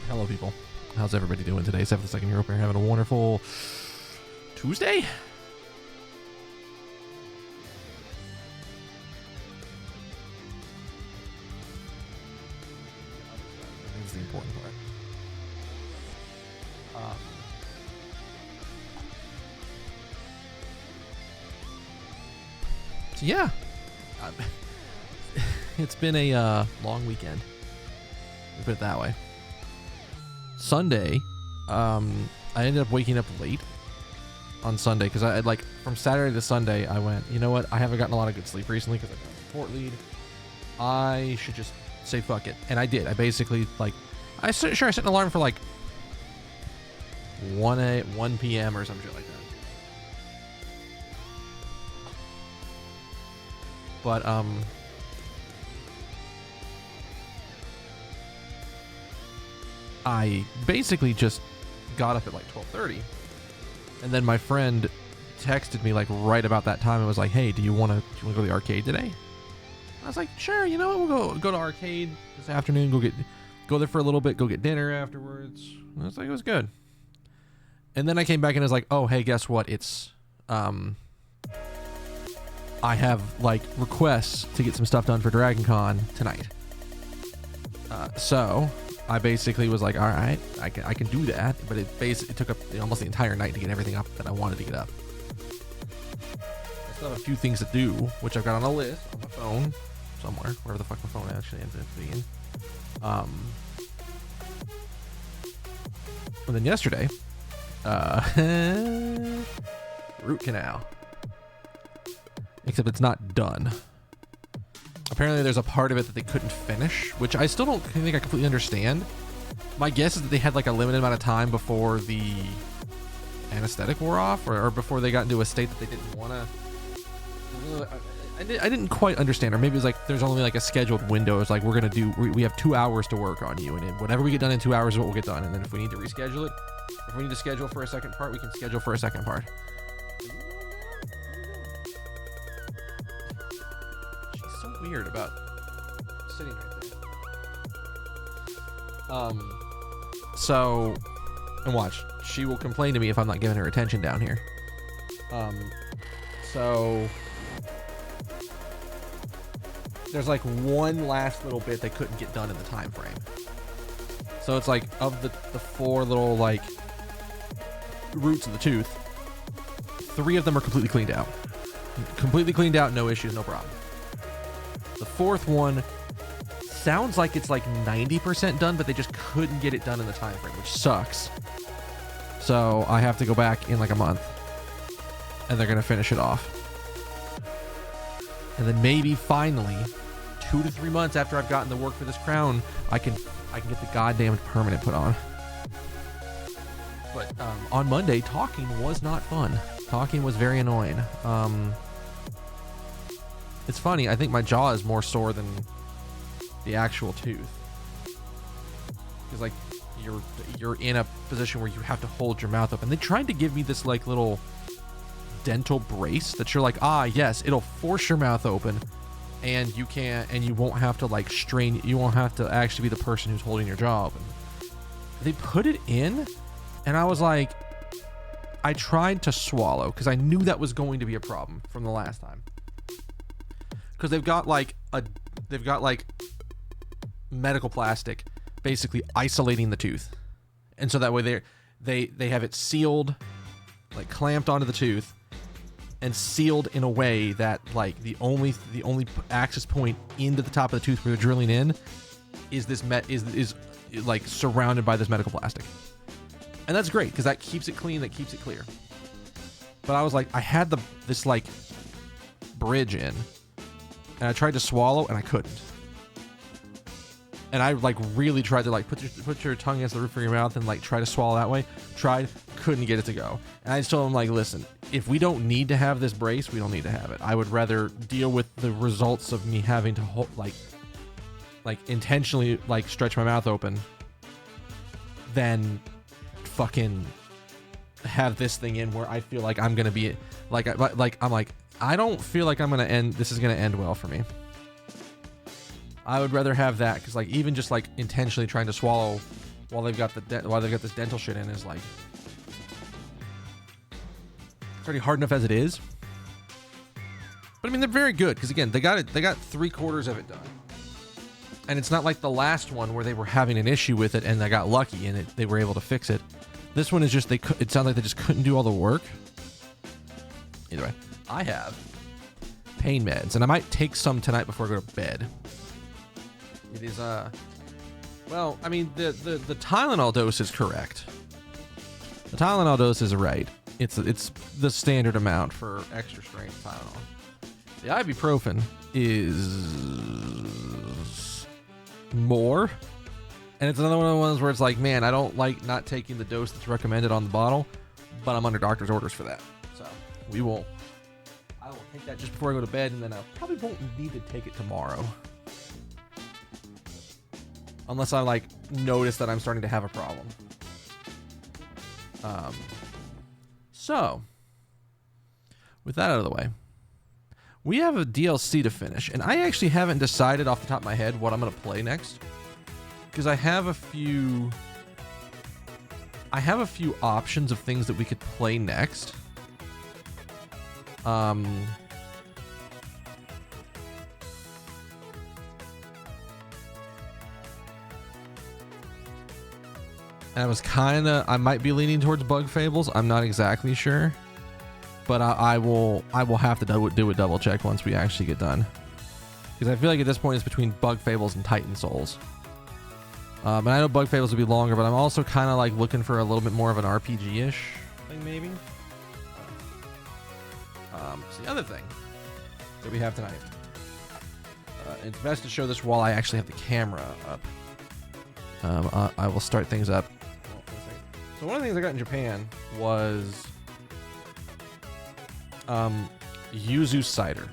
Hello, people. How's everybody doing today? 7th Second Europe. We're having a wonderful Tuesday. That's the important part. So yeah, it's been a long weekend. Put it that way. Sunday, I ended up waking up late on Sunday because I like from Saturday to Sunday I went, you know what, I haven't gotten a lot of good sleep recently because I've got a report lead. I should just say fuck it, and I did. I basically I set an alarm for like 1 p.m. or some shit like that. But I basically just got up at like 12:30, and then my friend texted me like right about that time and was like, "Hey, do you want to go to the arcade today?" I was like, "Sure, you know what? We'll go to arcade this afternoon. Go there for a little bit. Go get dinner afterwards." And I was like, it was good. And then I came back and I was like, "Oh, hey, guess what? It's I have like requests to get some stuff done for Dragon Con tonight." So I basically was like, all right, I can do that, but it took up almost the entire night to get everything up that I wanted to get up. I still have a few things to do, which I've got on a list on my phone somewhere, wherever the fuck my phone actually ends up being. And then yesterday, root canal. Except it's not done. Apparently there's a part of it that they couldn't finish, which I still don't think I completely understand. My guess is that they had like a limited amount of time before the anesthetic wore off, or before they got into a state that they didn't want to. I didn't quite understand, or maybe it was like there's only like a scheduled window. It's like we have 2 hours to work on you, and whatever we get done in 2 hours is what we'll get done. And then if we need to reschedule it, if we need to schedule for a second part, we can schedule for a second part. Weird about sitting right there. So, and watch, she will complain to me if I'm not giving her attention down here. So there's like one last little bit they couldn't get done in the time frame. So it's like of the 4 little like roots of the tooth, 3 of them are completely cleaned out. Completely cleaned out, no issues, no problem. The 4th one sounds like it's like 90% done, but they just couldn't get it done in the time frame, which sucks. So I have to go back in like a month, and they're gonna finish it off. And then maybe finally, 2 to 3 months after I've gotten the work for this crown, I can get the goddamn permanent put on. But on Monday, talking was not fun. Talking was very annoying. It's funny, I think my jaw is more sore than the actual tooth. Because like you're in a position where you have to hold your mouth open. They tried to give me this like little dental brace that you're like, yes, it'll force your mouth open, and you won't have to like strain, you won't have to actually be the person who's holding your jaw open. They put it in, and I was like, I tried to swallow because I knew that was going to be a problem from the last time. Because they've got like medical plastic basically isolating the tooth, and so that way they have it sealed, like clamped onto the tooth, and sealed in a way that like the only access point into the top of the tooth where they're drilling in is this is like surrounded by this medical plastic, and that's great because that keeps it clean, that keeps it clear. But I was like, I had this like bridge in. And I tried to swallow, and I couldn't. And I like really tried to like put your tongue against the roof of your mouth and like try to swallow that way. Tried, couldn't get it to go. And I just told him like, listen, if we don't need to have this brace, we don't need to have it. I would rather deal with the results of me having to hold, like intentionally like stretch my mouth open than fucking have this thing in where I feel like I'm gonna be like I'm like, I don't feel like this is gonna end well for me. I would rather have that, because like even just like intentionally trying to swallow while they've got this dental shit in is like it's already hard enough as it is. But I mean, they're very good because again, they got 3/4 of it done, and it's not like the last one where they were having an issue with it and they got lucky and they were able to fix it. This one is just it sounds like they just couldn't do all the work. Either way, I have pain meds, and I might take some tonight before I go to bed. It is well, I mean the Tylenol dose is correct. The Tylenol dose is right. It's the standard amount for extra strength Tylenol. The ibuprofen is more, and it's another one of the ones where it's like, man, I don't like not taking the dose that's recommended on the bottle, but I'm under doctor's orders for that. So I will take that just before I go to bed, and then I probably won't need to take it tomorrow. Unless I like notice that I'm starting to have a problem. So with that out of the way, we have a DLC to finish, and I actually haven't decided off the top of my head what I'm going to play next, because I have a few options of things that we could play next. And I might be leaning towards Bug Fables. I'm not exactly sure, but I will have to do a double check once we actually get done, because I feel like at this point it's between Bug Fables and Titan Souls. And I know Bug Fables will be longer, but I'm also kind of like looking for a little bit more of an RPG-ish thing, maybe. So the other thing that we have tonight, it's best to show this while I actually have the camera up. I will start things up. So one of the things I got in Japan was yuzu cider.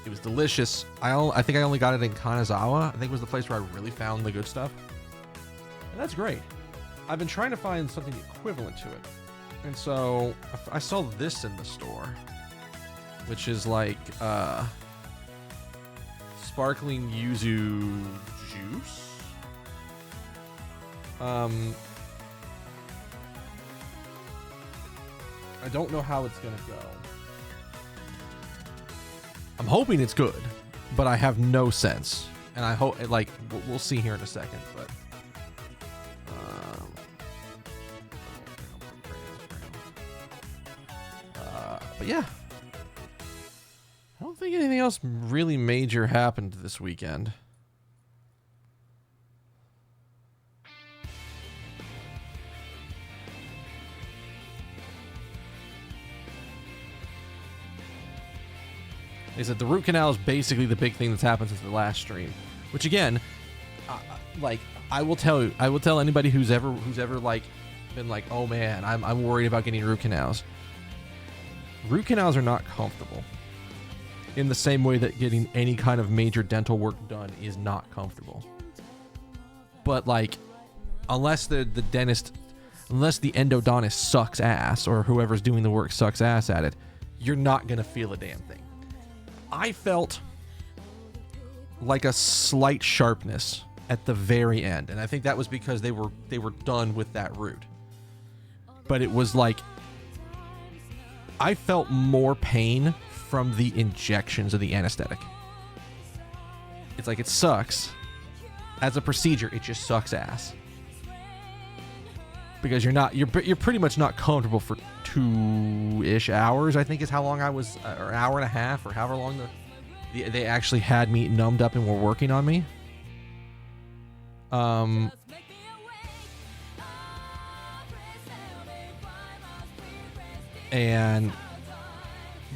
It was delicious. I think I only got it in Kanazawa. I think it was the place where I really found the good stuff. And that's great. I've been trying to find something equivalent to it. And so I saw this in the store, which is like sparkling yuzu juice. I don't know how it's gonna go. I'm hoping it's good, but I have no sense, and I hope like we'll see here in a second. But yeah, I don't think anything else really major happened this weekend. Is that the root canal is basically the big thing that's happened since the last stream, which again, like I will tell anybody who's ever like been like, oh man, I'm worried about getting root canals. Root canals are not comfortable in the same way that getting any kind of major dental work done is not comfortable. But like, unless the endodontist sucks ass, or whoever's doing the work sucks ass at it, you're not gonna feel a damn thing. I felt like a slight sharpness at the very end, and I think that was because they were done with that root. But it was like I felt more pain from the injections of the anesthetic. It's like it sucks. As a procedure, it just sucks ass. Because you're pretty much not comfortable for 2-ish hours, I think is how long I was, or an hour and a half, or however long they actually had me numbed up and were working on me.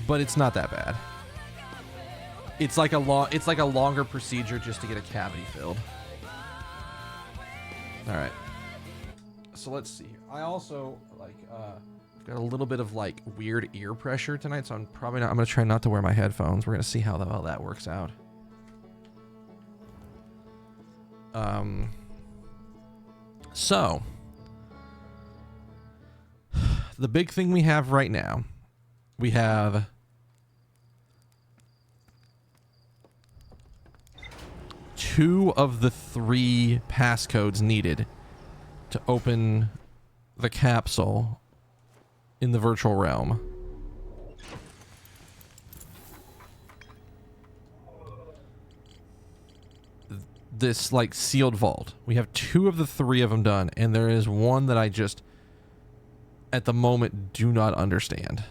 But it's not that bad. It's like a longer procedure just to get a cavity filled. All right. So let's see here. I also like got a little bit of like weird ear pressure tonight, so I'm gonna try not to wear my headphones. We're gonna see how that works out. So the big thing we have right now, we have 2 of the 3 passcodes needed to open the capsule in the virtual realm. This like sealed vault. We have 2 of the 3 of them done, and there is one that I just at the moment do not understand.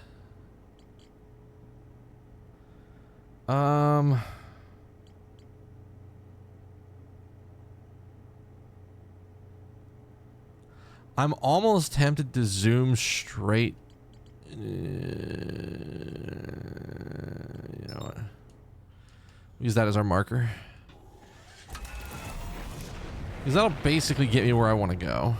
I'm almost tempted to zoom straight. You know what? Use that as our marker. Because that'll basically get me where I want to go.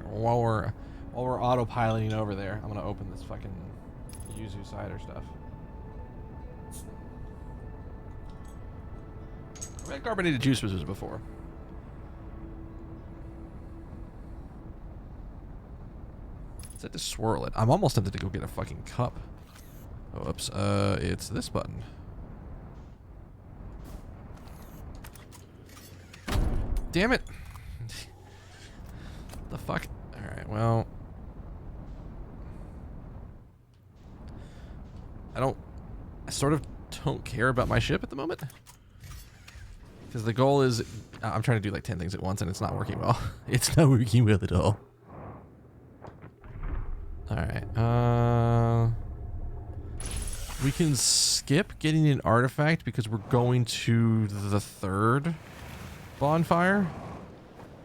While we're autopiloting over there, I'm gonna open this fucking Yuzu cider stuff. I've had carbonated juices before. Said to swirl it. I'm almost tempted to go get a fucking cup. Oh, oops. It's this button. Damn it. The fuck? Alright, well. I sort of don't care about my ship at the moment. Because the goal is, I'm trying to do like 10 things at once and it's not working well. It's not working well at all. Alright, we can skip getting an artifact because we're going to the 3rd bonfire.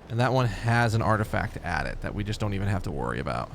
And that one has an artifact at it that we just don't even have to worry about.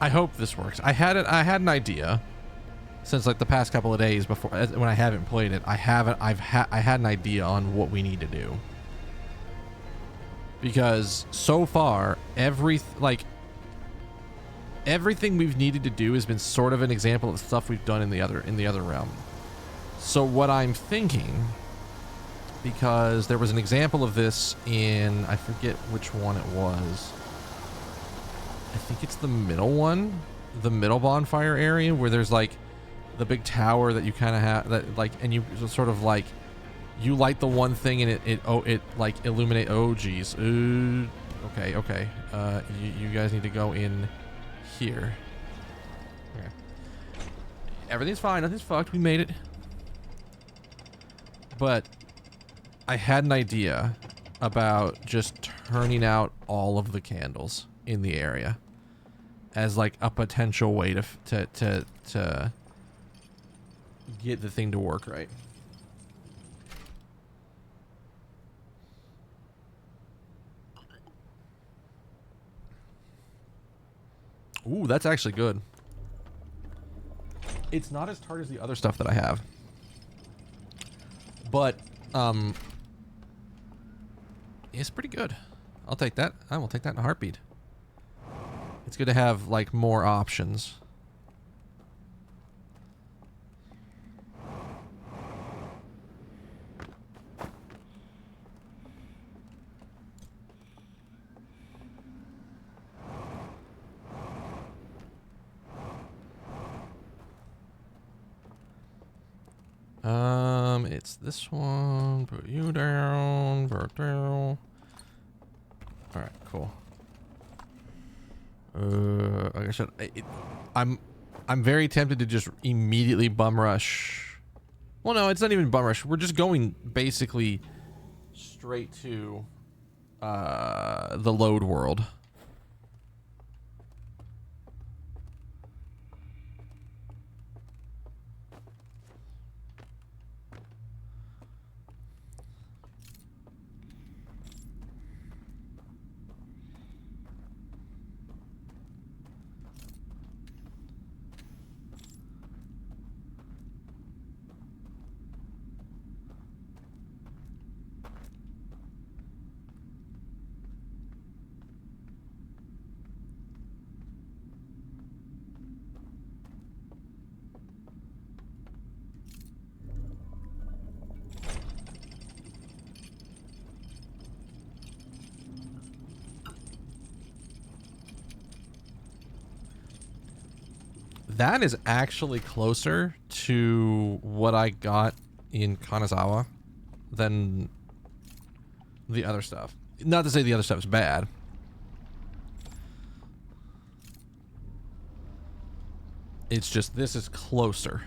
I hope this works. I had an idea since like the past couple of days before when I haven't played it. I had an idea on what we need to do. Because so far everything we've needed to do has been sort of an example of stuff we've done in the other realm. So what I'm thinking, because there was an example of this in, I forget which one it was. I think it's the middle one, the middle bonfire area where there's like the big tower that you kind of have that like, and you sort of like, you light the one thing and it like illuminate. Oh geez. Okay. You guys need to go in here. Okay. Everything's fine. Nothing's fucked. We made it. But I had an idea about just turning out all of the candles in the area as like a potential way to get the thing to work right. Ooh, that's actually good. It's not as tart as the other stuff that I have. But it's pretty good. I'll take that. I will take that in a heartbeat. It's good to have like more options. It's this one. Put you down. Put down. All right, cool. Like I said, I'm very tempted to just immediately bum rush. Well, no, it's not even bum rush. We're just going basically straight to the load world. That is actually closer to what I got in Kanazawa than the other stuff. Not to say the other stuff is bad. It's just this is closer.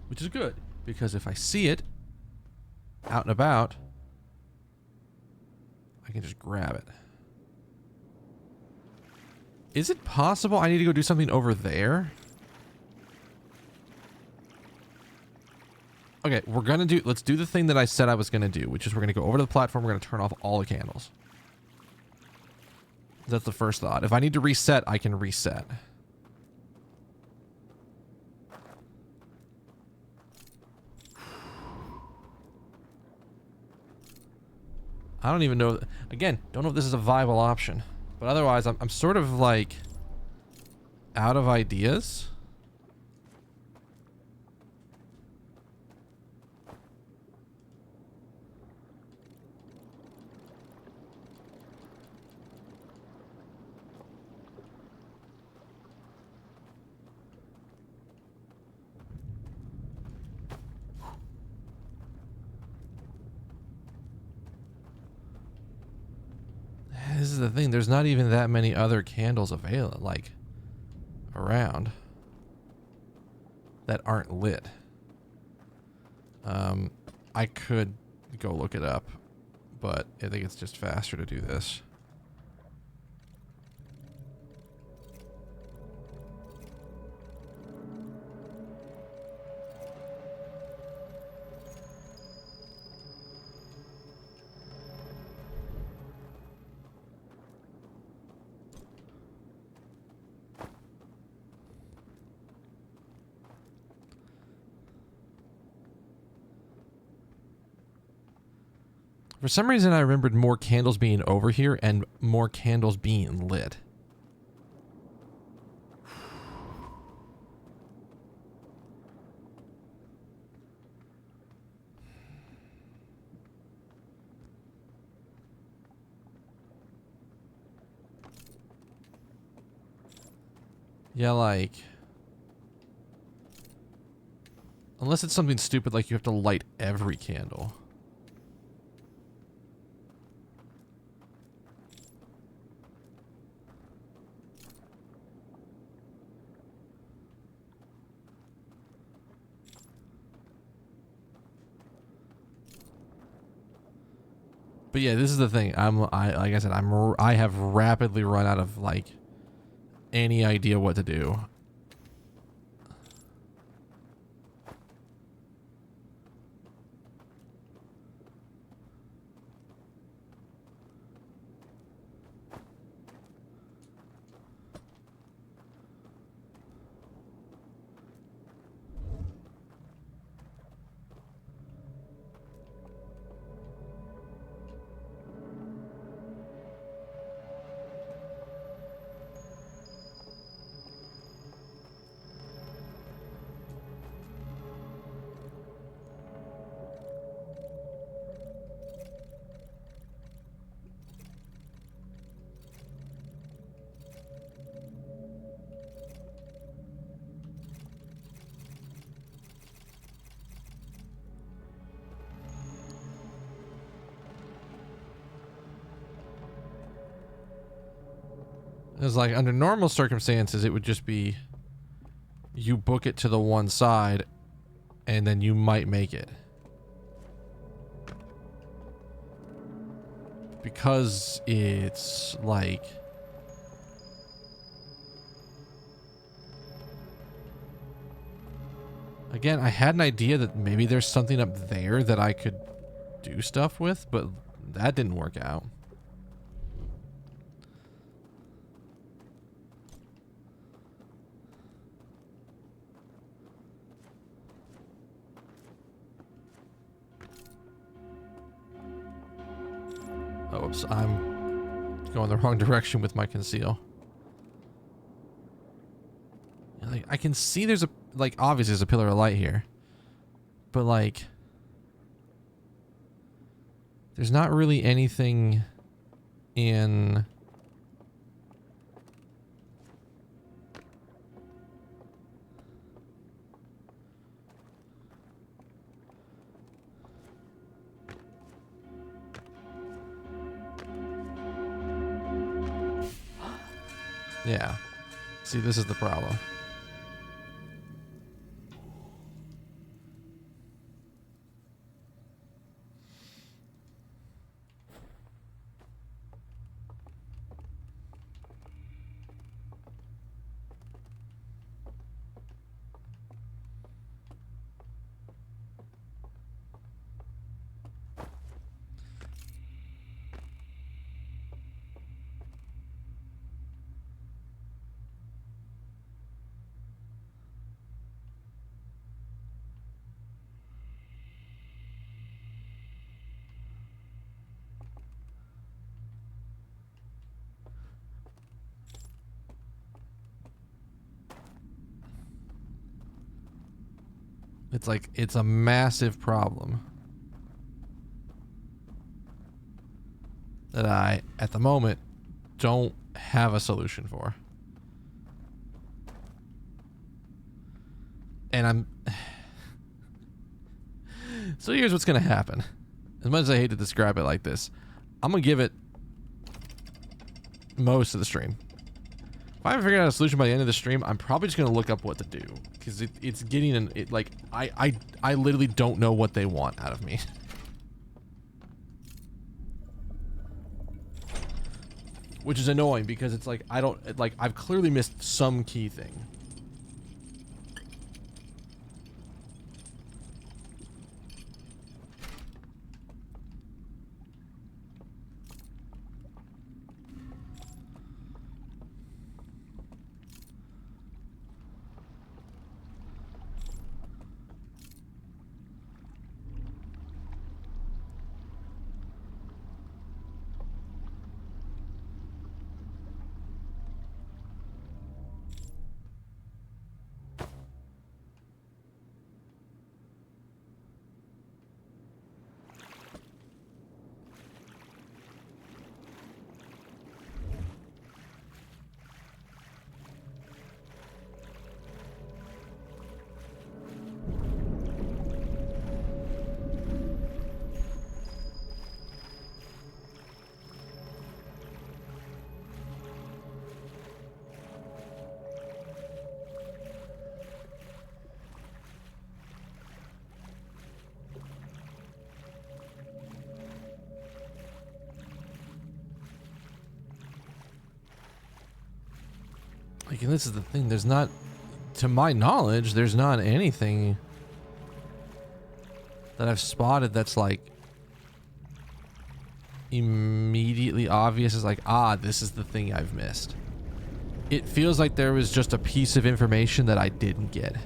Which is good, because if I see it out and about, I can just grab it. Is it possible I need to go do something over there? Okay, let's do the thing that I said I was gonna do, which is we're gonna go over to the platform, we're gonna turn off all the candles. That's the first thought. If I need to reset, I can reset. I don't even know. Again, don't know if this is a viable option. But otherwise, I'm sort of like out of ideas. This is the thing. There's not even that many other candles available, like, around that aren't lit. I could go look it up, but I think it's just faster to do this. For some reason, I remembered more candles being over here and more candles being lit. Yeah, like... Unless it's something stupid like you have to light every candle. But yeah, this is the thing. Like I said, I have rapidly run out of like any idea what to do. It's like under normal circumstances, it would just be you book it to the one side and then you might make it. Because it's like... Again, I had an idea that maybe there's something up there that I could do stuff with, but that didn't work out. Oh, oops, I'm going the wrong direction with my conceal. Like, I can see there's a, like, obviously there's a pillar of light here. But, like, there's not really anything in Yeah. See, this is the problem. It's like, it's a massive problem that I, at the moment, don't have a solution for. And I'm... So here's what's going to happen. As much as I hate to describe it like this, I'm going to give it most of the stream. If I haven't figured out a solution by the end of the stream, I'm probably just going to look up what to do. Because it's getting an... like, I literally don't know what they want out of me. Which is annoying because it's like, I don't... like, I've clearly missed some key thing. Like, and this is the thing, there's not, to my knowledge, there's not anything that I've spotted that's like immediately obvious as like, ah, this is the thing I've missed. It feels like there was just a piece of information that I didn't get.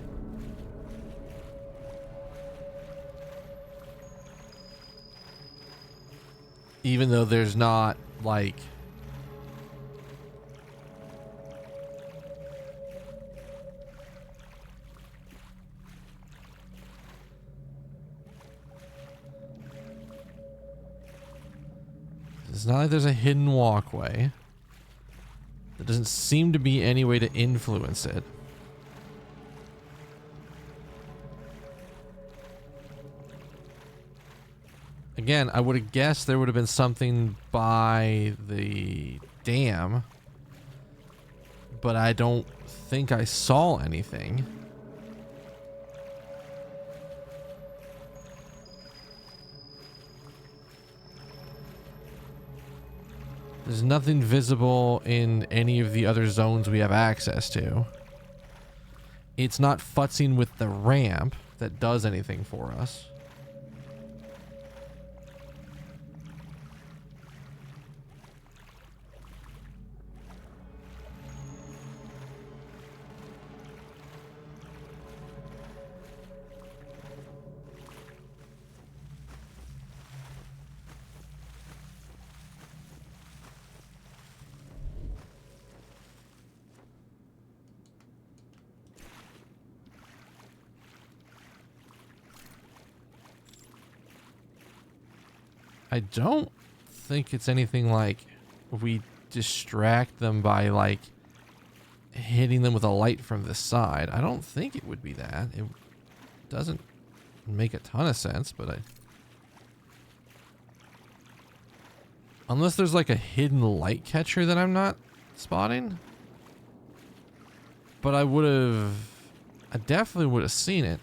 Even though there's not like... It's not like there's a hidden walkway. There doesn't seem to be any way to influence it. Again, I would have guessed there would have been something by the dam, but I don't think I saw anything. There's nothing visible in any of the other zones we have access to. It's not futzing with the ramp that does anything for us. I don't think it's anything like we distract them by like hitting them with a light from the side. I don't think it would be that. It doesn't make a ton of sense, but unless there's like a hidden light catcher that I'm not spotting. But I definitely would have seen it.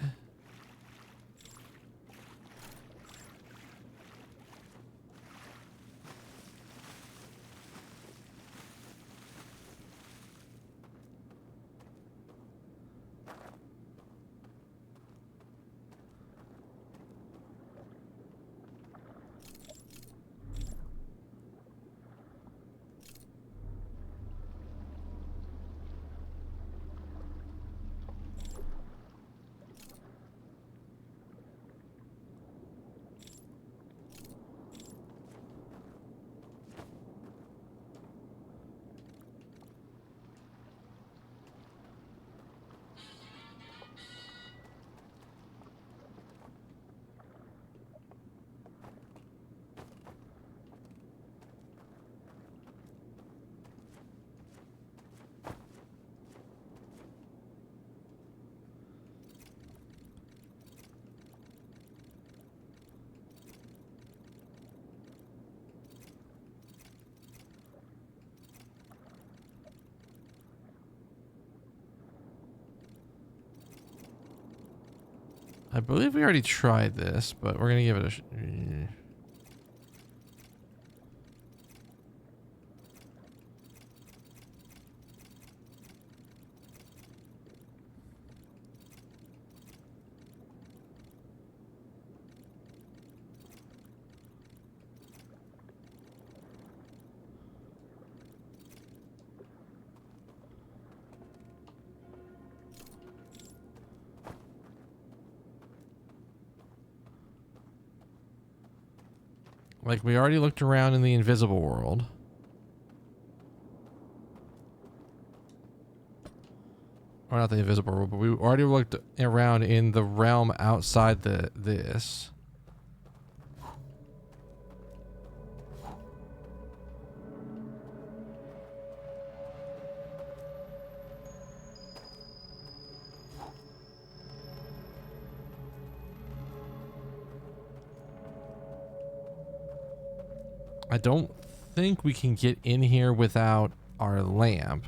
I believe we already tried this, but we're gonna give it a. Like, we already looked around in the invisible world. Or not the invisible world, but we already looked around in the realm outside this. I don't think we can get in here without our lamp.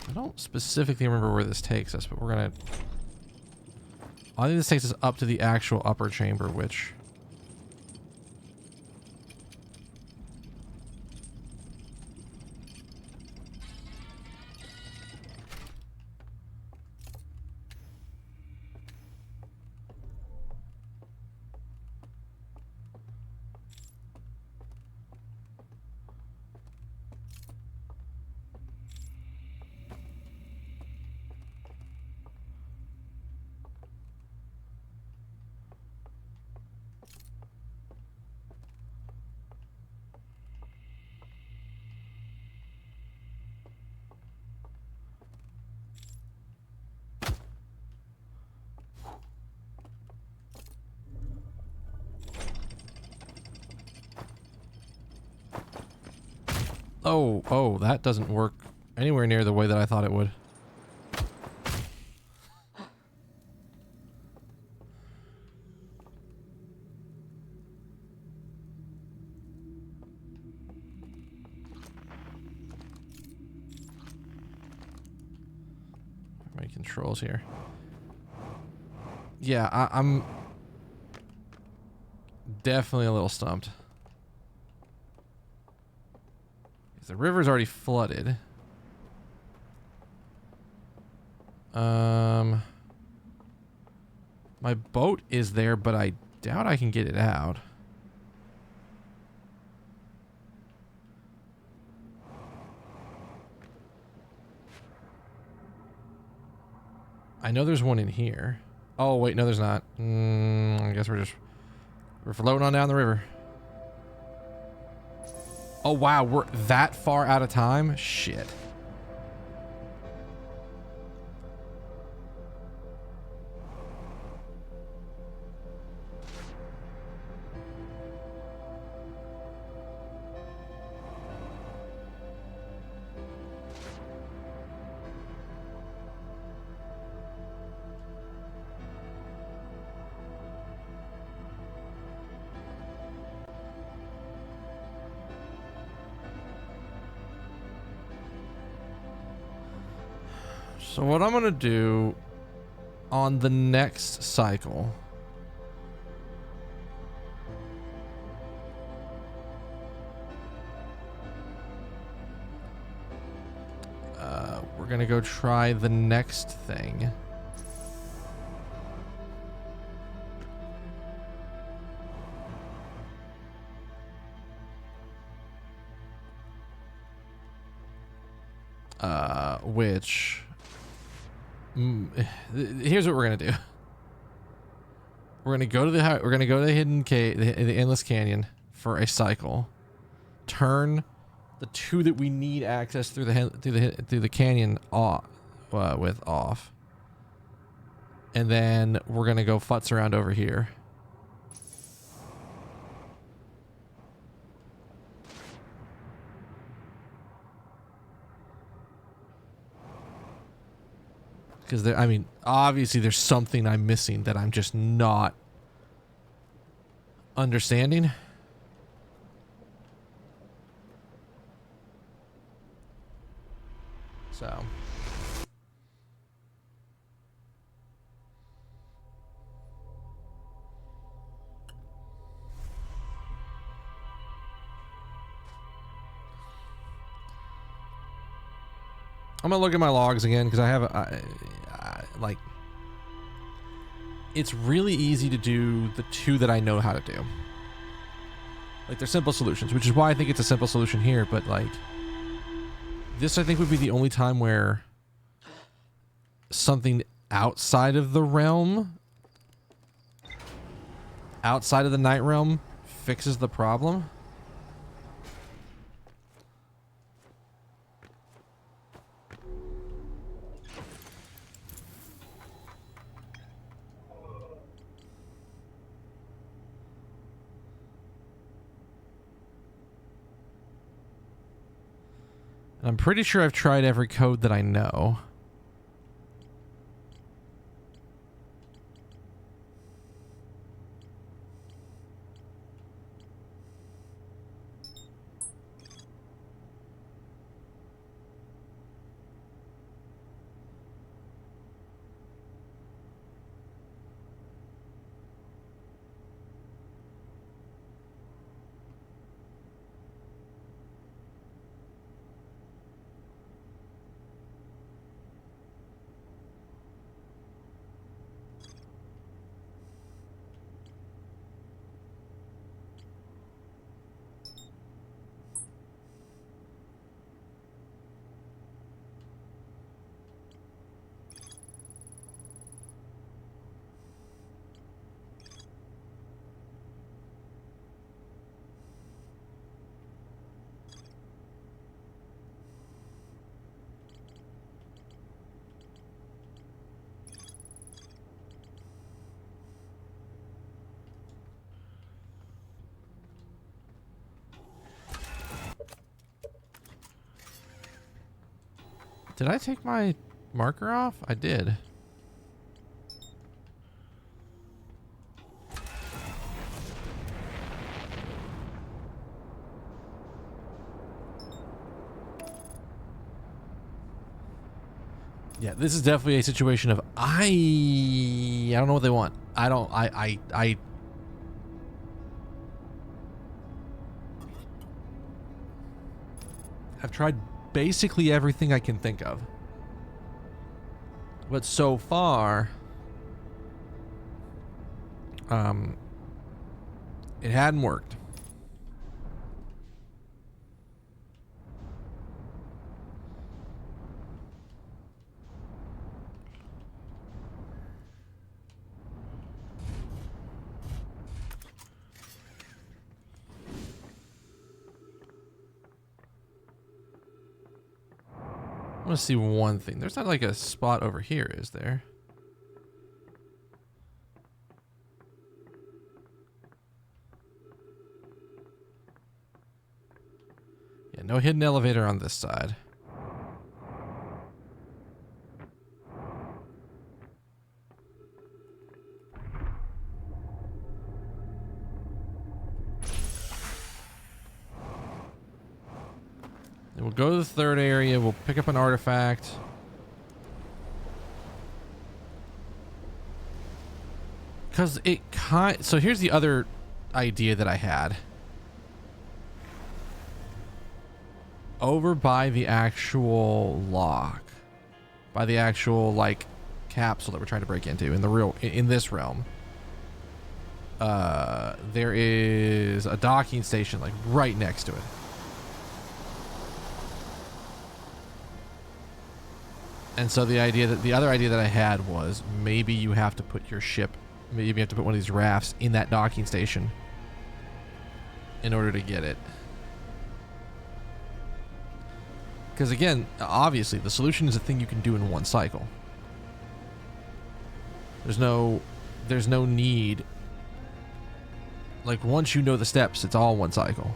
I don't specifically remember where this takes us, but we're gonna. I think this takes us up to the actual upper chamber, which. Oh, that doesn't work anywhere near the way that I thought it would. My controls here. Yeah, I'm definitely a little stumped. The river's already flooded. My boat is there, but I doubt I can get it out. I know there's one in here. Oh, wait, no, there's not. I guess we're floating on down the river. Oh, wow, we're that far out of time? Shit. So what I'm gonna do on the next cycle, we're gonna go try the next thing. Which here's what we're gonna do. We're gonna go to the hidden cave, the endless canyon for a cycle. Turn the two that we need access through the canyon off, off, and then we're gonna go futz around over here. Because I mean, obviously there's something I'm missing that I'm just not understanding. So. I'm gonna look at my logs again because I have like, it's really easy to do the two that I know how to do. Like, they're simple solutions, which is why I think it's a simple solution here, but like, this I think would be the only time where something outside of the realm, outside of the night realm, fixes the problem. I'm pretty sure I've tried every code that I know. Did I take my marker off? I did. Yeah, this is definitely a situation of I don't know what they want. I've tried basically everything I can think of. But so far, it hadn't worked. I want to see one thing. There's not like a spot over here, is there? Yeah, no hidden elevator on this side. Then we'll go to the third area. We'll pick up an artifact. Because so here's the other idea that I had. Over by the actual lock. By the actual, like, capsule that we're trying to break into in this realm. There is a docking station, like, right next to it. And so the other idea that I had was maybe you have to put your ship, maybe you have to put one of these rafts in that docking station in order to get it. Because again, obviously the solution is a thing you can do in one cycle. There's no need. Like once you know the steps, it's all one cycle.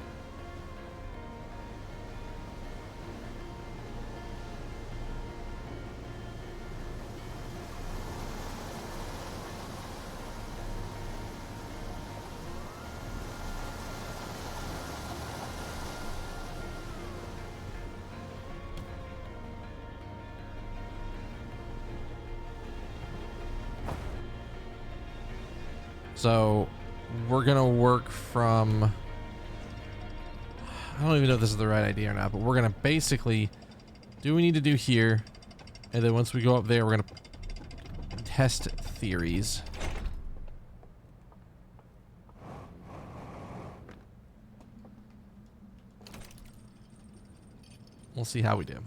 So we're gonna work from, I don't even know if this is the right idea or not, but we're gonna basically do what we need to do here, and then once we go up there, we're gonna test theories. We'll see how we do.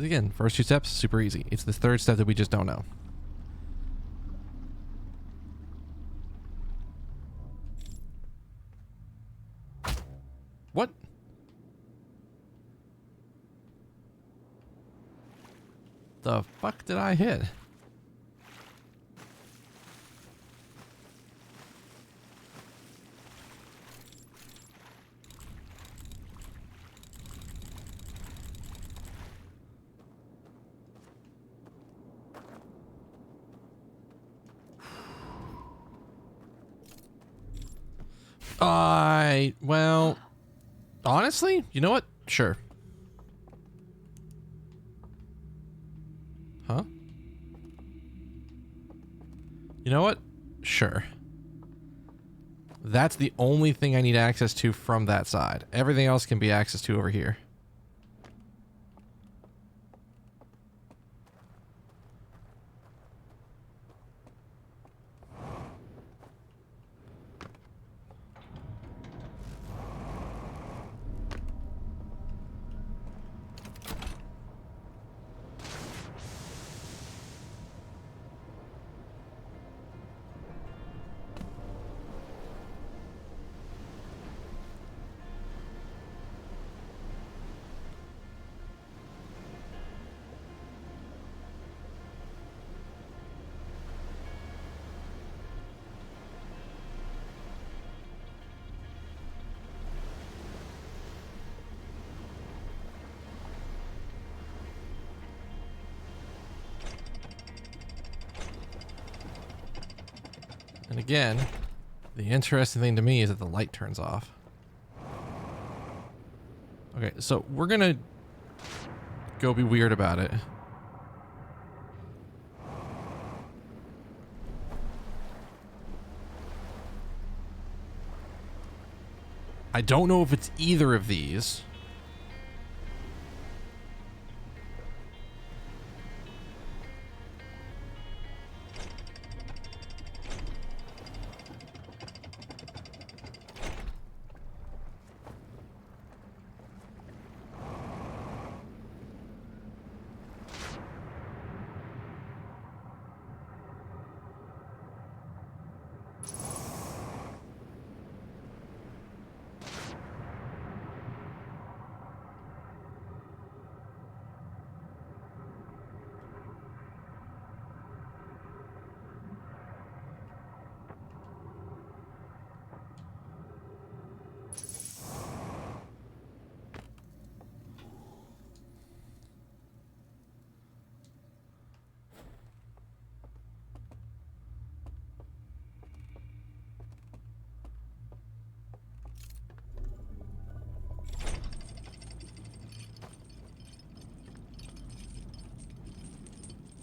Again, first two steps, super easy. It's the third step that we just don't know. What? The fuck did I hit? Well, honestly, you know what? Sure. Huh? You know what? Sure. That's the only thing I need access to from that side. Everything else can be accessed to over here. And again, the interesting thing to me is that the light turns off. Okay, so we're gonna go be weird about it. I don't know if it's either of these.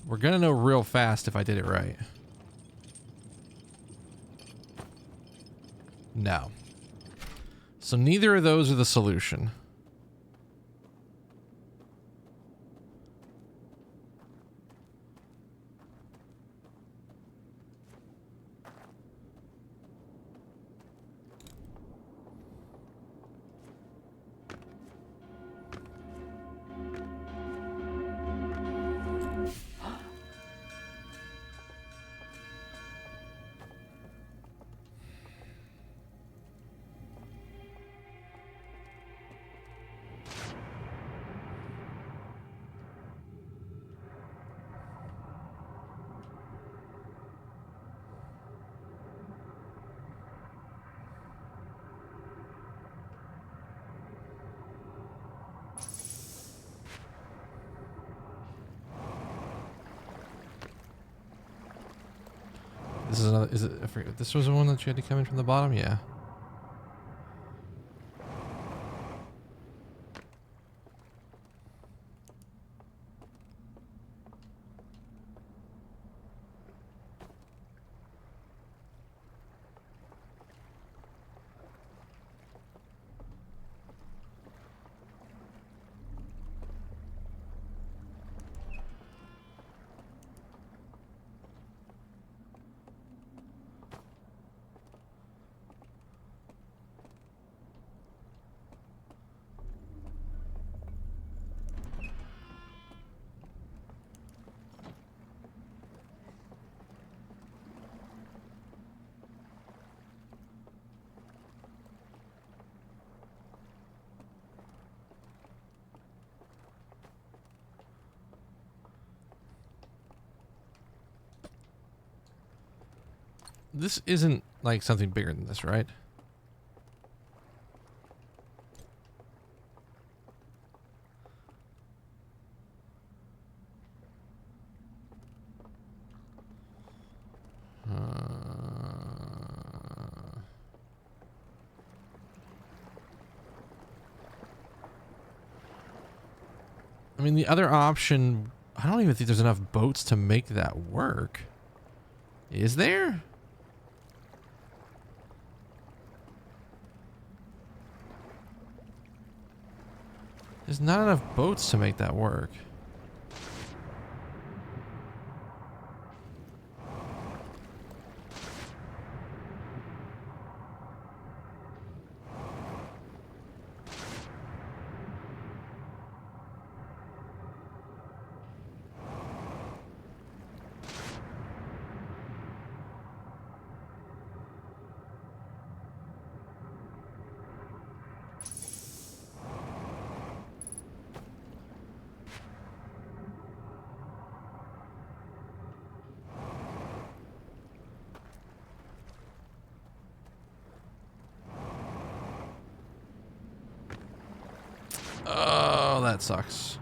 We're gonna know real fast if I did it right. No. So neither of those are the solution. This is another, is it, I forget, this was the one that you had to come in from the bottom? Yeah. This isn't like something bigger than this, right? I mean, the other option, I don't even think there's enough boats to make that work. Is there? There's not enough boats to make that work. Oh, that sucks.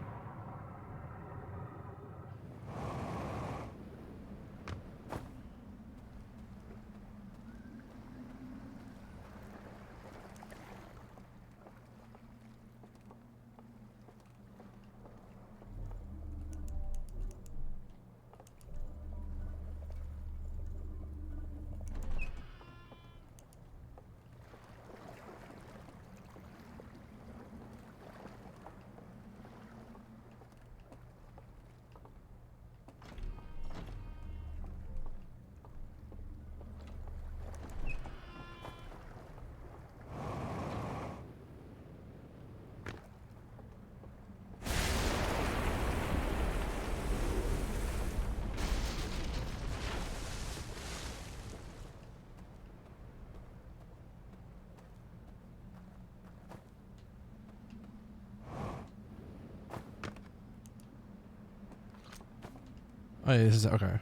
Oh, yeah, this is okay.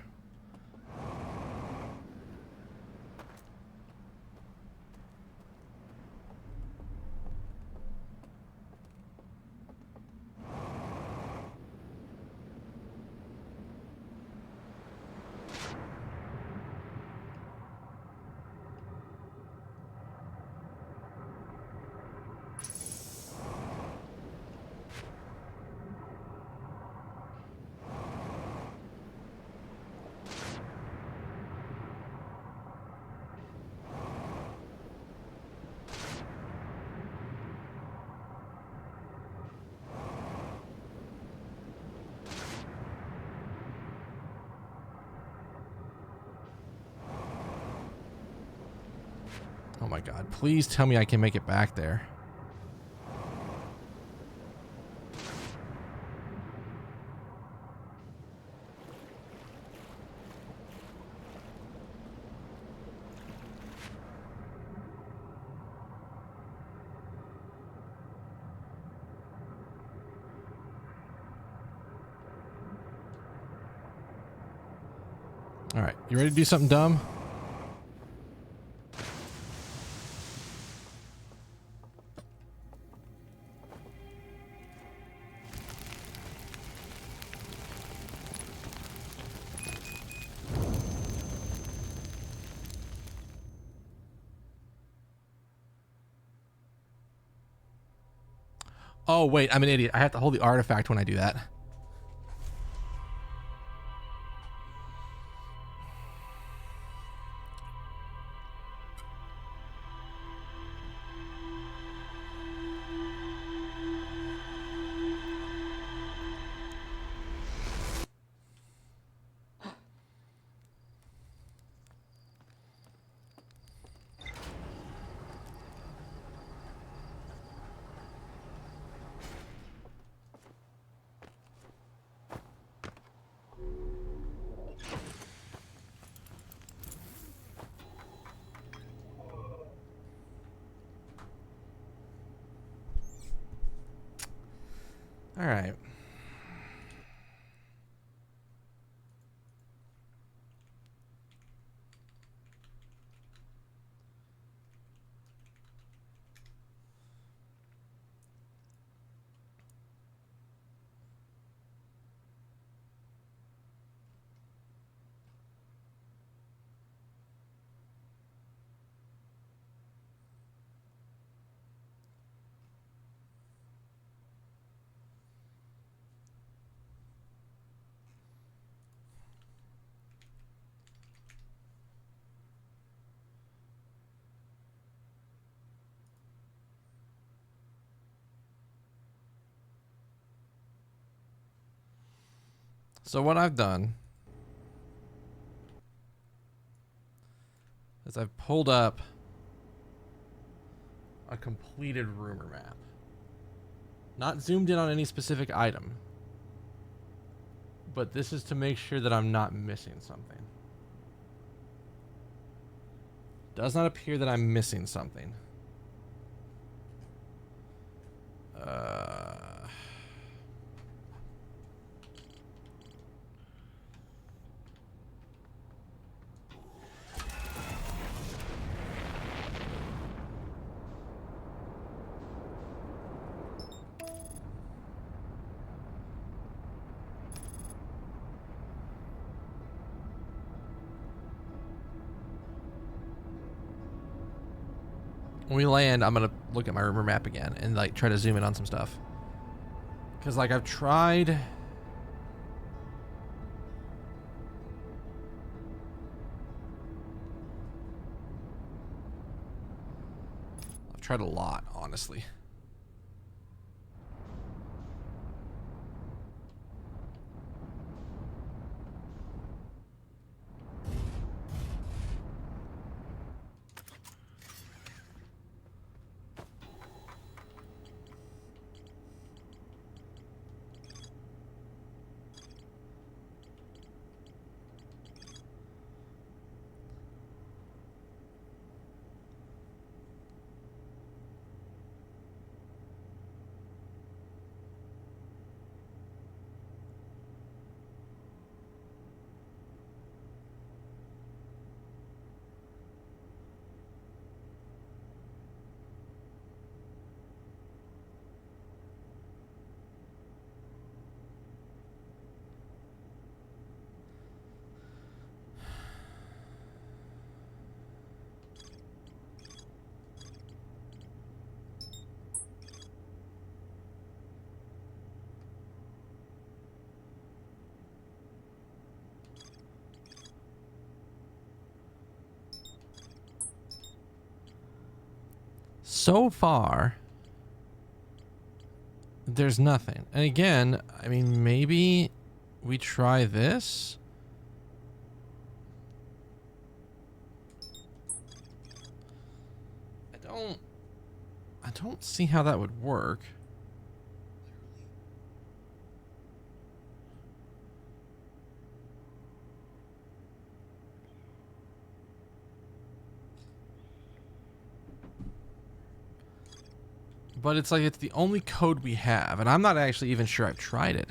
Oh my god, please tell me I can make it back there. All right, you ready to do something dumb? Oh, wait, I'm an idiot. I have to hold the artifact when I do that. All right. So what I've done is I've pulled up a completed rumor map. Not zoomed in on any specific item, but this is to make sure that I'm not missing something. Does not appear that I'm missing something. When we land, I'm gonna look at my rumor map again and like try to zoom in on some stuff. Cause like I've tried a lot, honestly. So far, there's nothing. And again, I mean, maybe we try this. I don't see how that would work. But it's like it's the only code we have, and I'm not actually even sure I've tried it.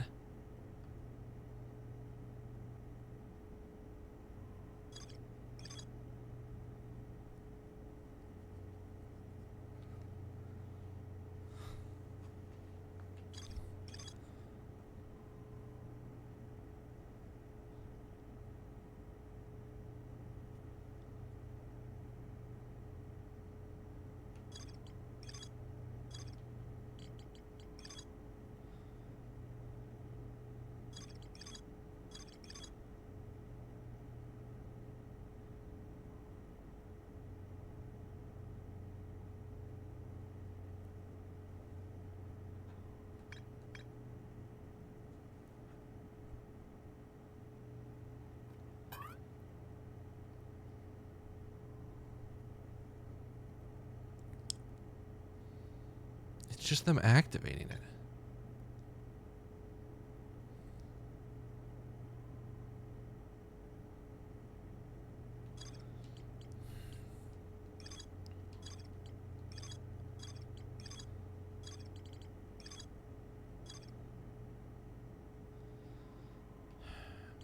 It's just them activating it.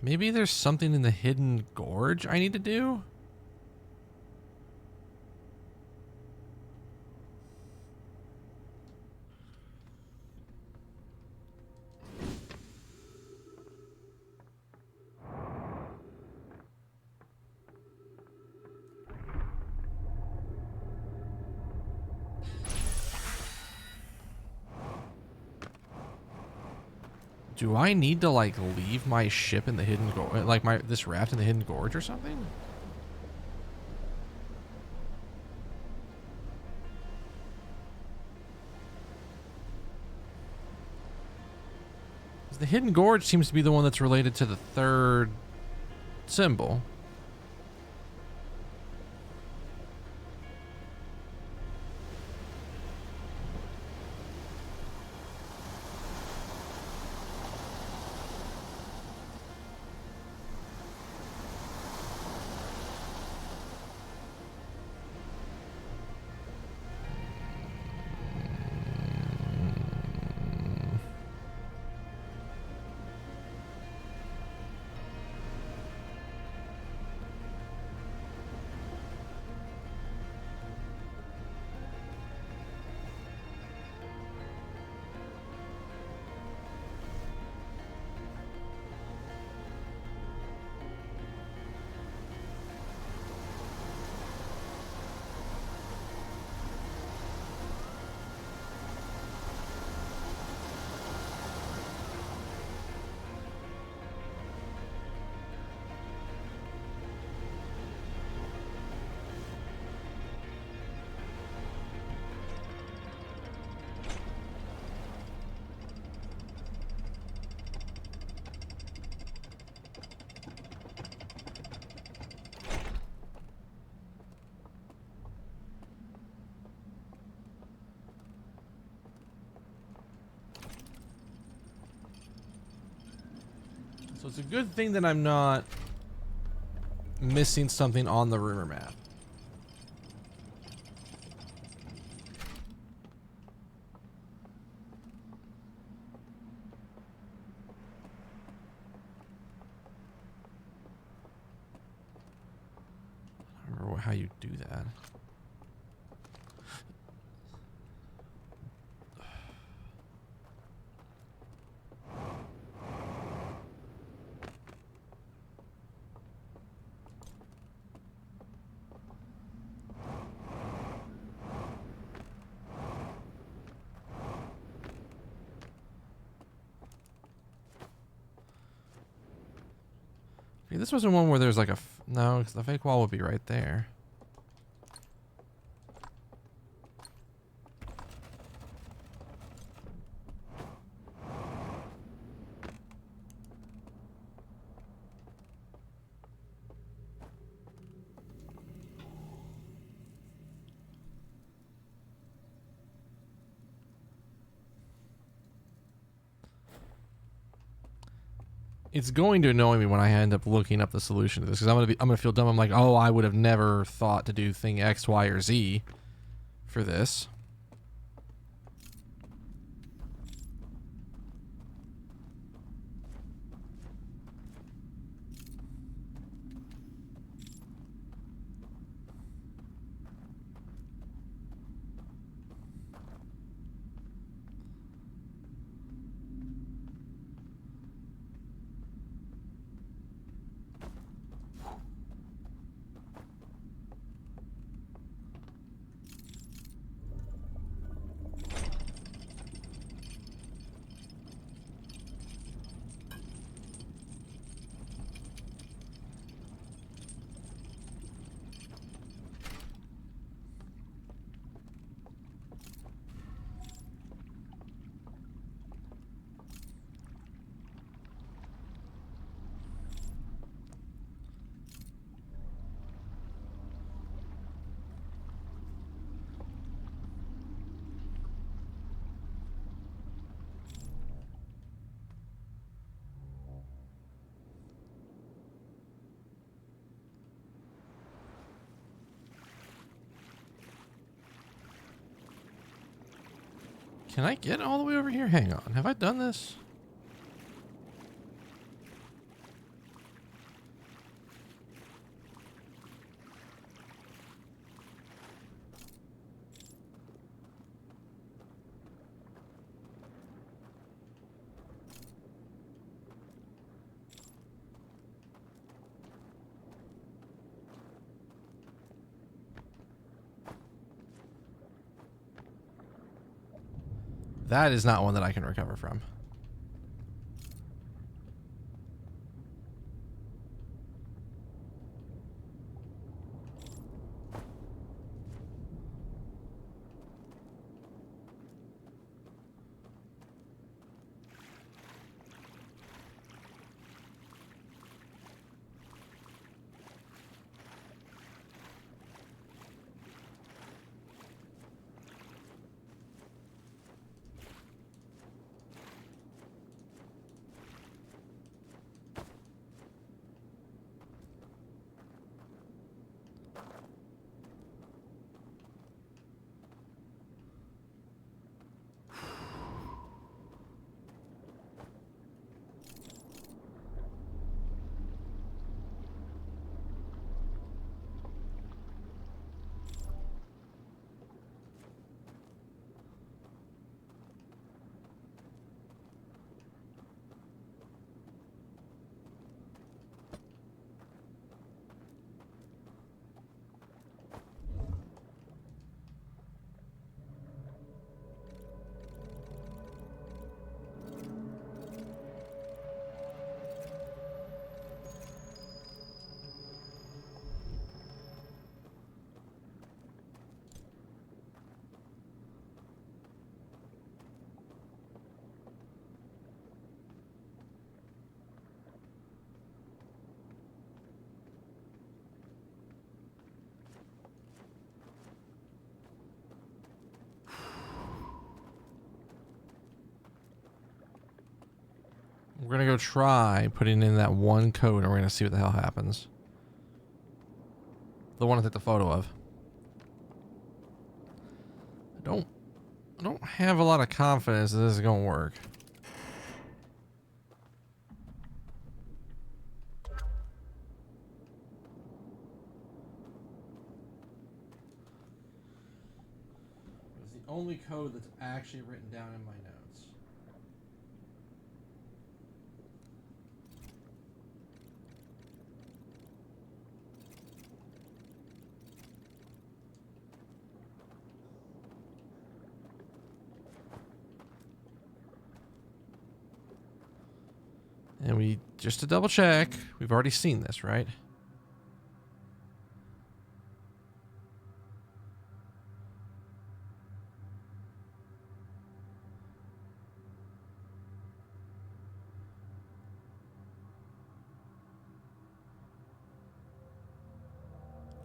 Maybe there's something in the hidden gorge I need to do? Do I need to like leave my ship in the hidden gorge, like this raft in the hidden gorge or something? The Hidden Gorge seems to be the one that's related to the third symbol. So it's a good thing that I'm not missing something on the rumor map. I don't remember how you do that. Okay, this wasn't one where there's like a no, because the fake wall would be right there. It's going to annoy me when I end up looking up the solution to this, because I'm gonna feel dumb. I'm like, oh, I would have never thought to do thing X, Y, or Z for this. Can I get all the way over here? Hang on. Have I done this? That is not one that I can recover from. We're gonna go try putting in that one code and we're gonna see what the hell happens. The one I took the photo of. I don't have a lot of confidence that this is gonna work. It's the only code that's actually written down in my notes. And we, just to double check, we've already seen this, right?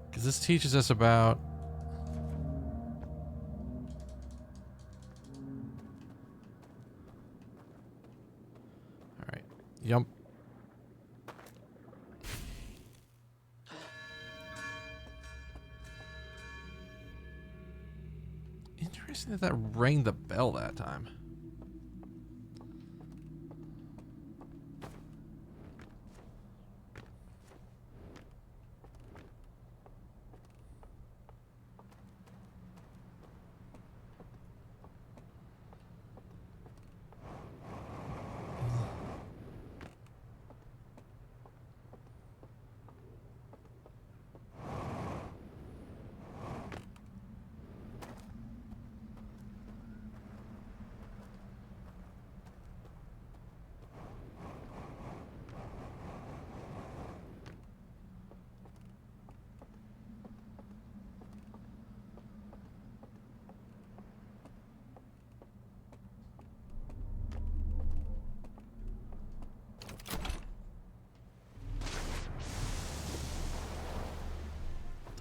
Because this teaches us about... Alright. Yump. Interesting that rang the bell that time.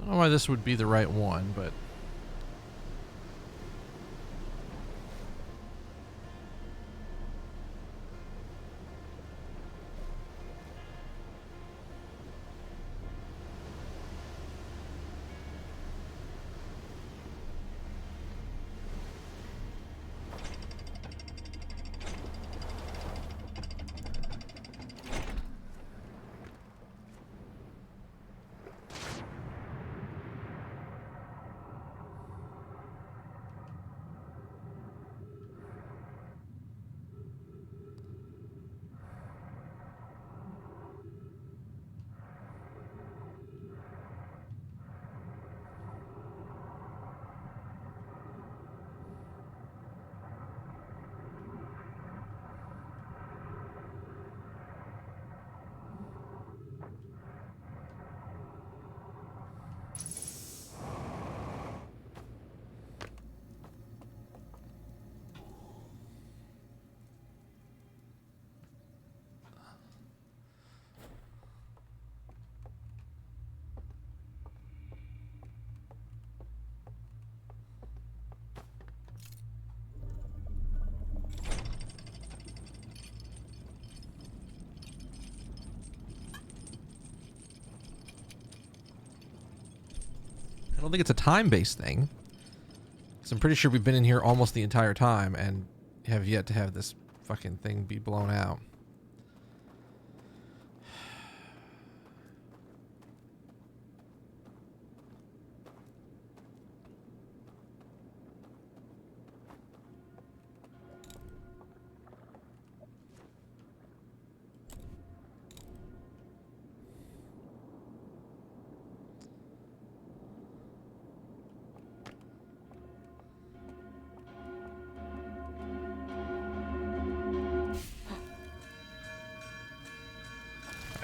Don't know why this would be the right one, but... I don't think it's a time-based thing. So I'm pretty sure we've been in here almost the entire time and have yet to have this fucking thing be blown out.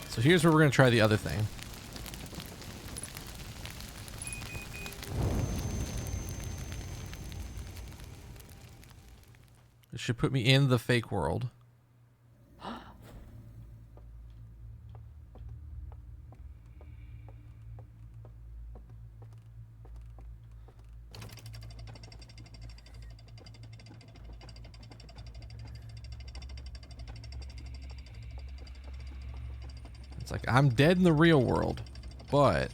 So here's where we're going to try the other thing. It should put me in the fake world. It's like, I'm dead in the real world, but...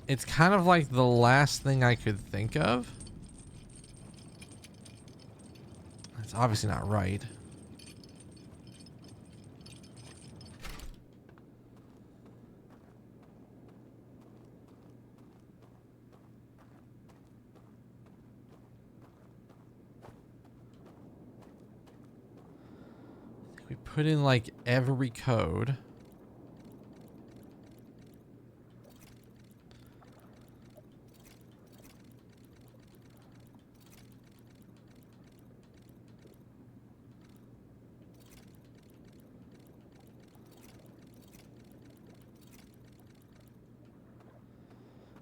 it's kind of like the last thing I could think of. It's obviously not right. I think we put in like every code.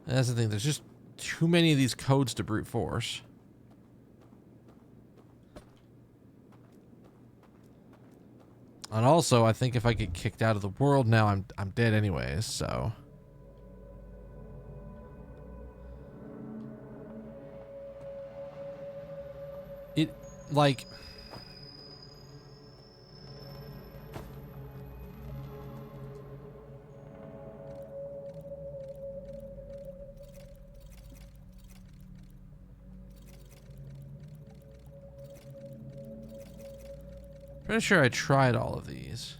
And that's the thing, there's just too many of these codes to brute force. And also, I think if I get kicked out of the world now, I'm dead anyways, so... it, like... pretty sure I tried all of these.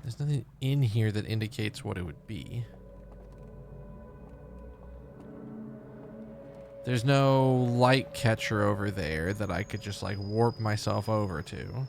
There's nothing in here that indicates what it would be. There's no light catcher over there that I could just like warp myself over to.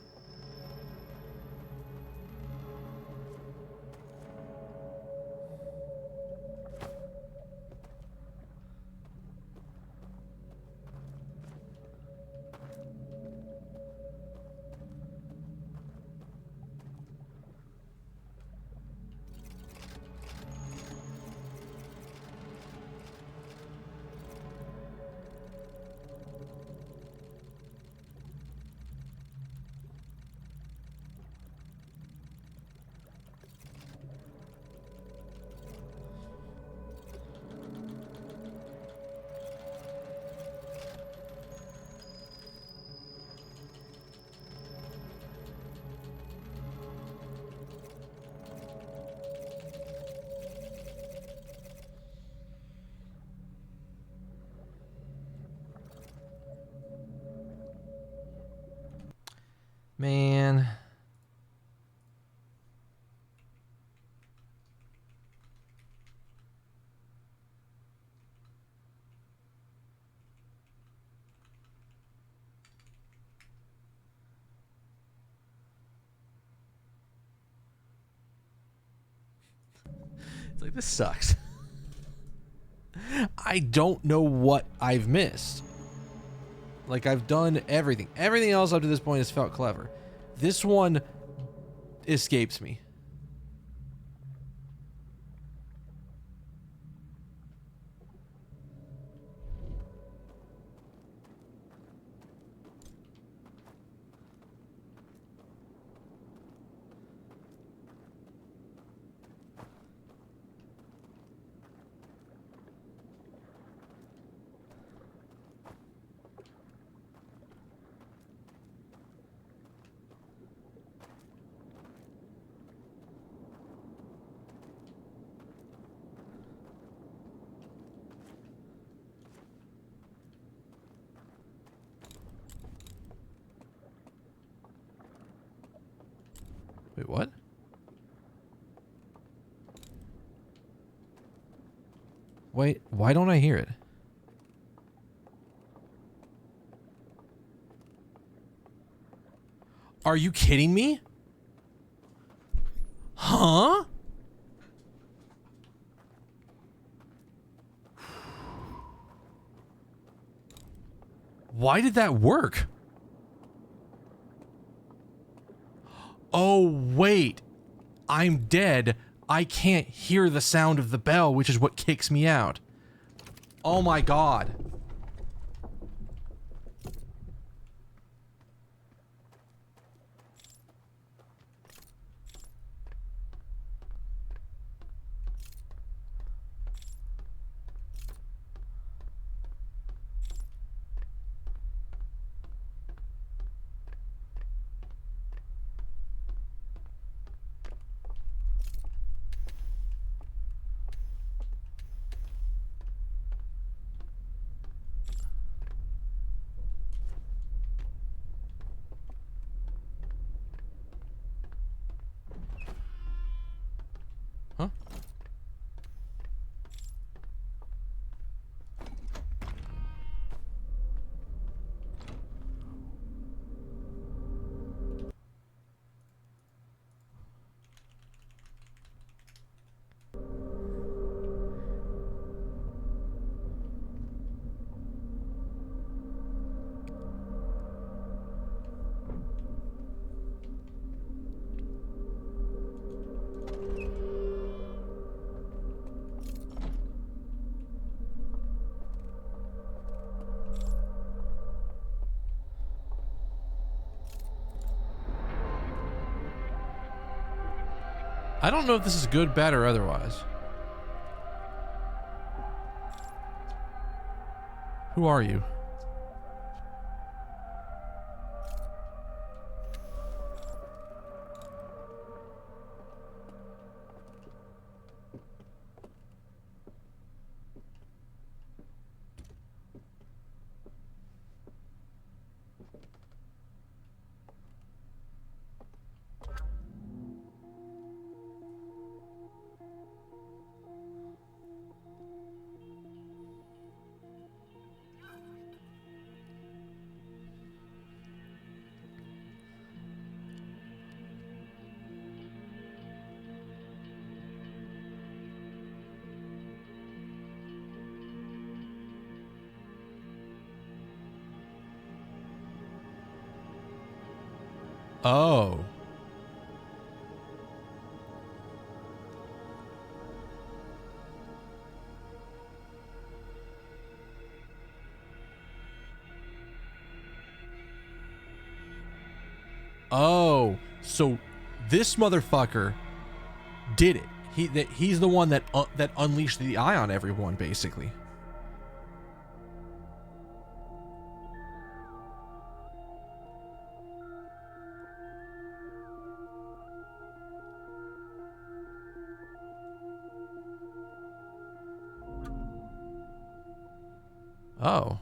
Man. It's like, this sucks. I don't know what I've missed. Like, I've done everything. Everything else up to this point has felt clever. This one escapes me. Wait, what? Wait, why don't I hear it? Are you kidding me? Huh? Why did that work? Oh, wait. I'm dead. I can't hear the sound of the bell, which is what kicks me out. Oh my god. Huh? I don't know if this is good, bad, or otherwise. Who are you? Oh. Oh. So this motherfucker did it. He's the one that unleashed the eye on everyone, basically. Oh.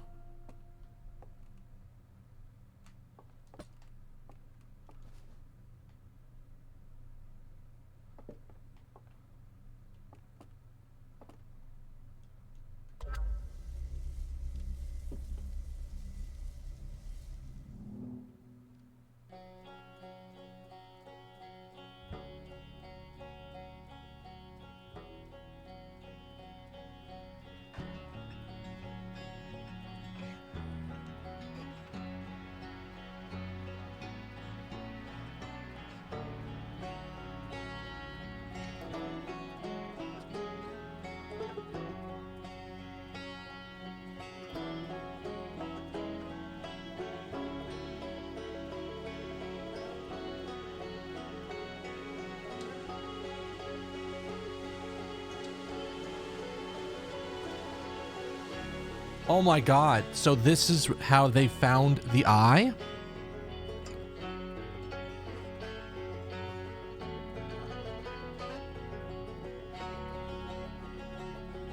Oh my god. So this is how they found the eye?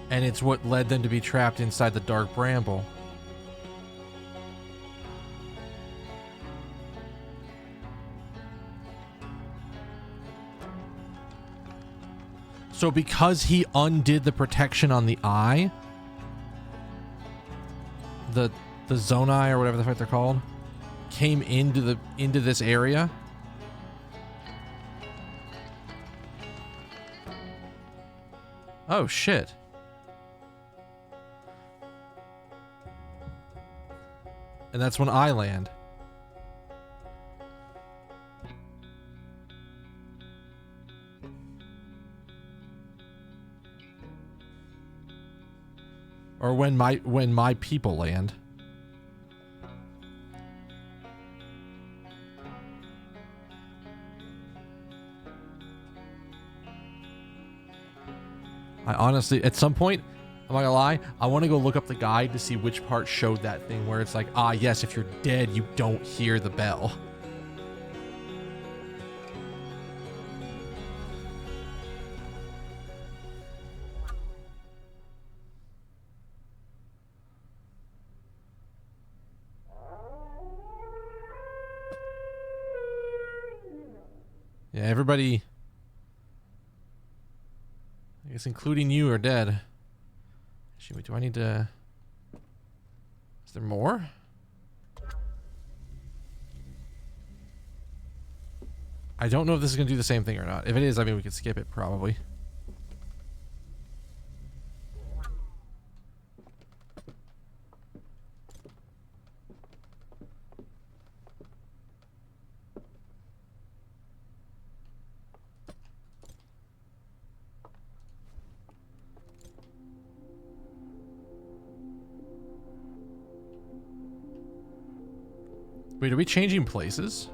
And it's what led them to be trapped inside the dark bramble. So because he undid the protection on the eye, the Zonai, or whatever the fuck they're called, came into this area. Oh shit. And that's when I land. Or when my people land. I honestly, at some point, I'm not gonna lie, I want to go look up the guide to see which part showed that thing where it's like, ah, yes, if you're dead, you don't hear the bell. Yeah, everybody, I guess including you, are dead. Actually, do I need to... Is there more? I don't know if this is going to do the same thing or not. If it is, I mean, we could skip it, probably. Wait, are we changing places?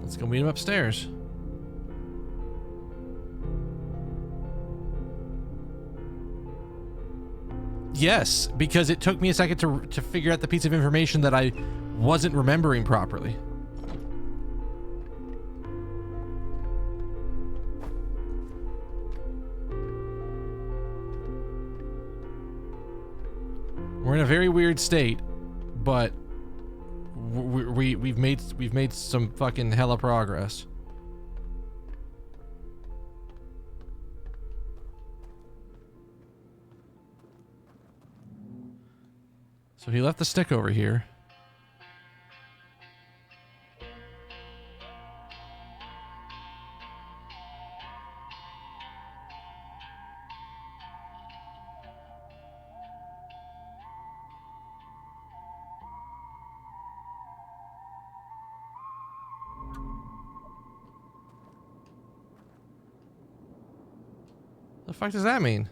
Let's go meet him upstairs. Yes, because it took me a second to figure out the piece of information that I wasn't remembering properly. We're in a very weird state, but we've made some fucking hella progress. So he left the stick over here. The fuck does that mean?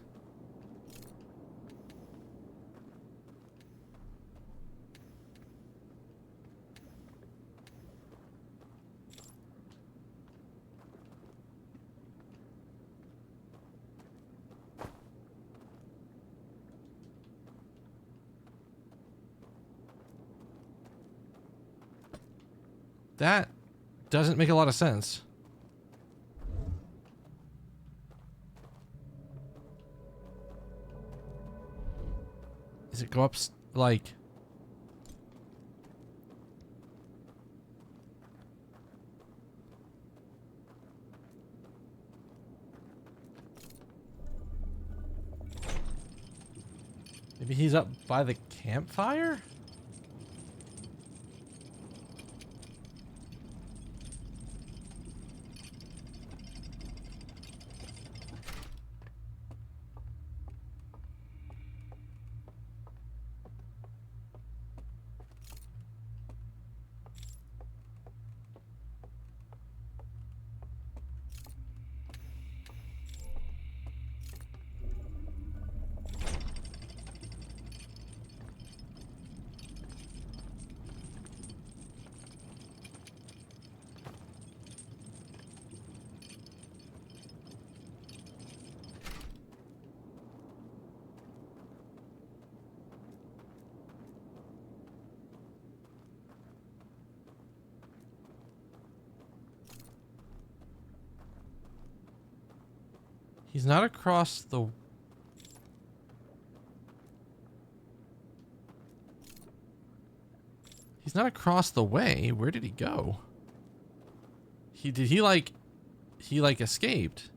That doesn't make a lot of sense. Does it go up, like... Maybe he's up by the campfire? He's not across the... He's not across the way. Where did he go? He like escaped.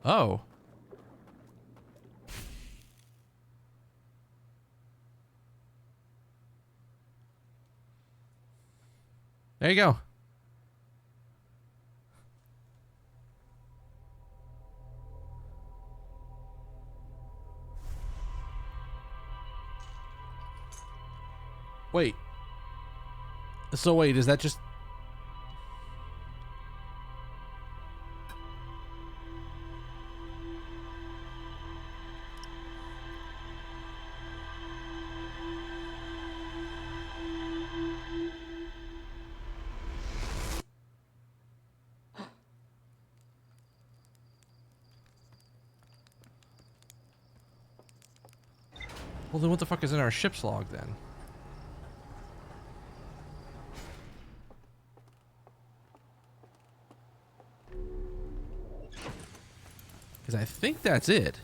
Oh. There you go. Wait. So wait, is that just... Well, then what the fuck is in our ship's log then? Because I think that's it.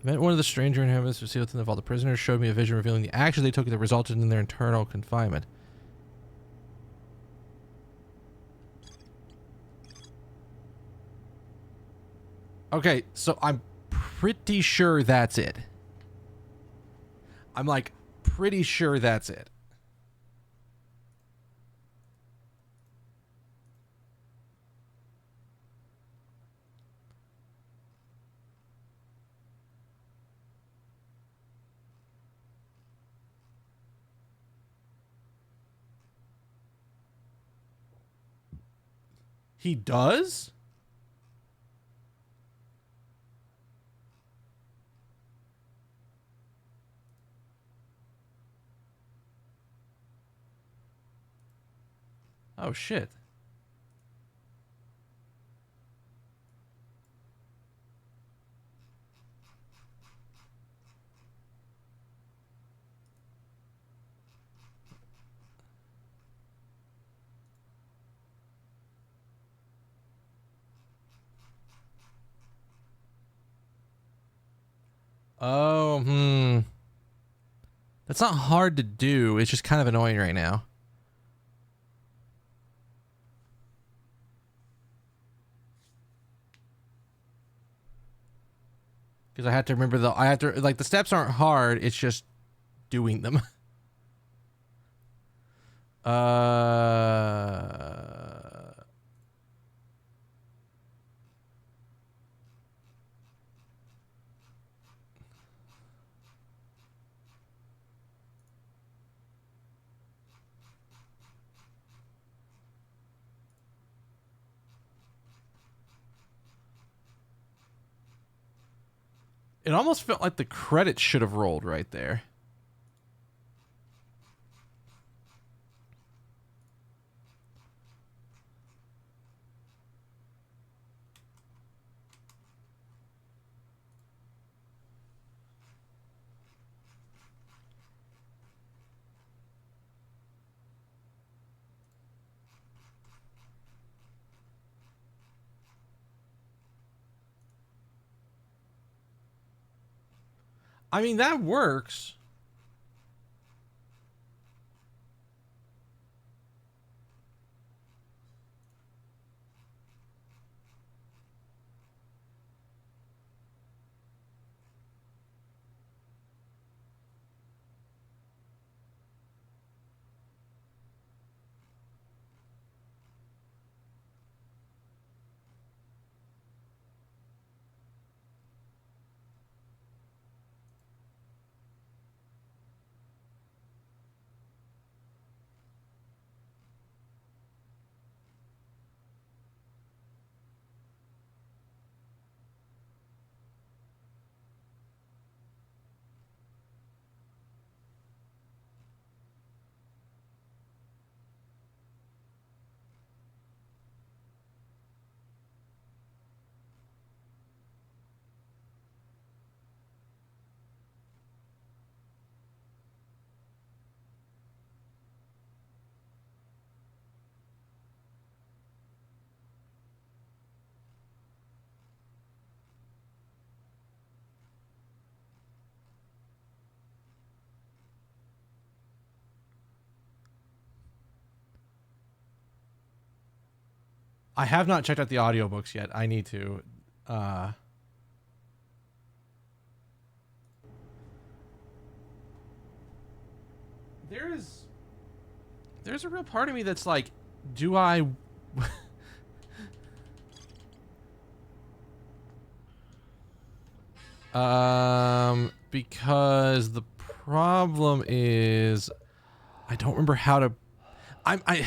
Met one of the stranger inhabitants who sealed within the vault. The prisoners showed me a vision revealing the actions they took that resulted in their internal confinement. Okay, so I'm pretty sure that's it. I'm like pretty sure that's it. He does? Oh shit. Oh, That's not hard to do. It's just kind of annoying right now. Because I had to remember the steps aren't hard, it's just doing them. It almost felt like the credits should have rolled right there. I mean, that works. I have not checked out the audiobooks yet. I need to. There's a real part of me that's like, do I... because the problem is I don't remember how to... I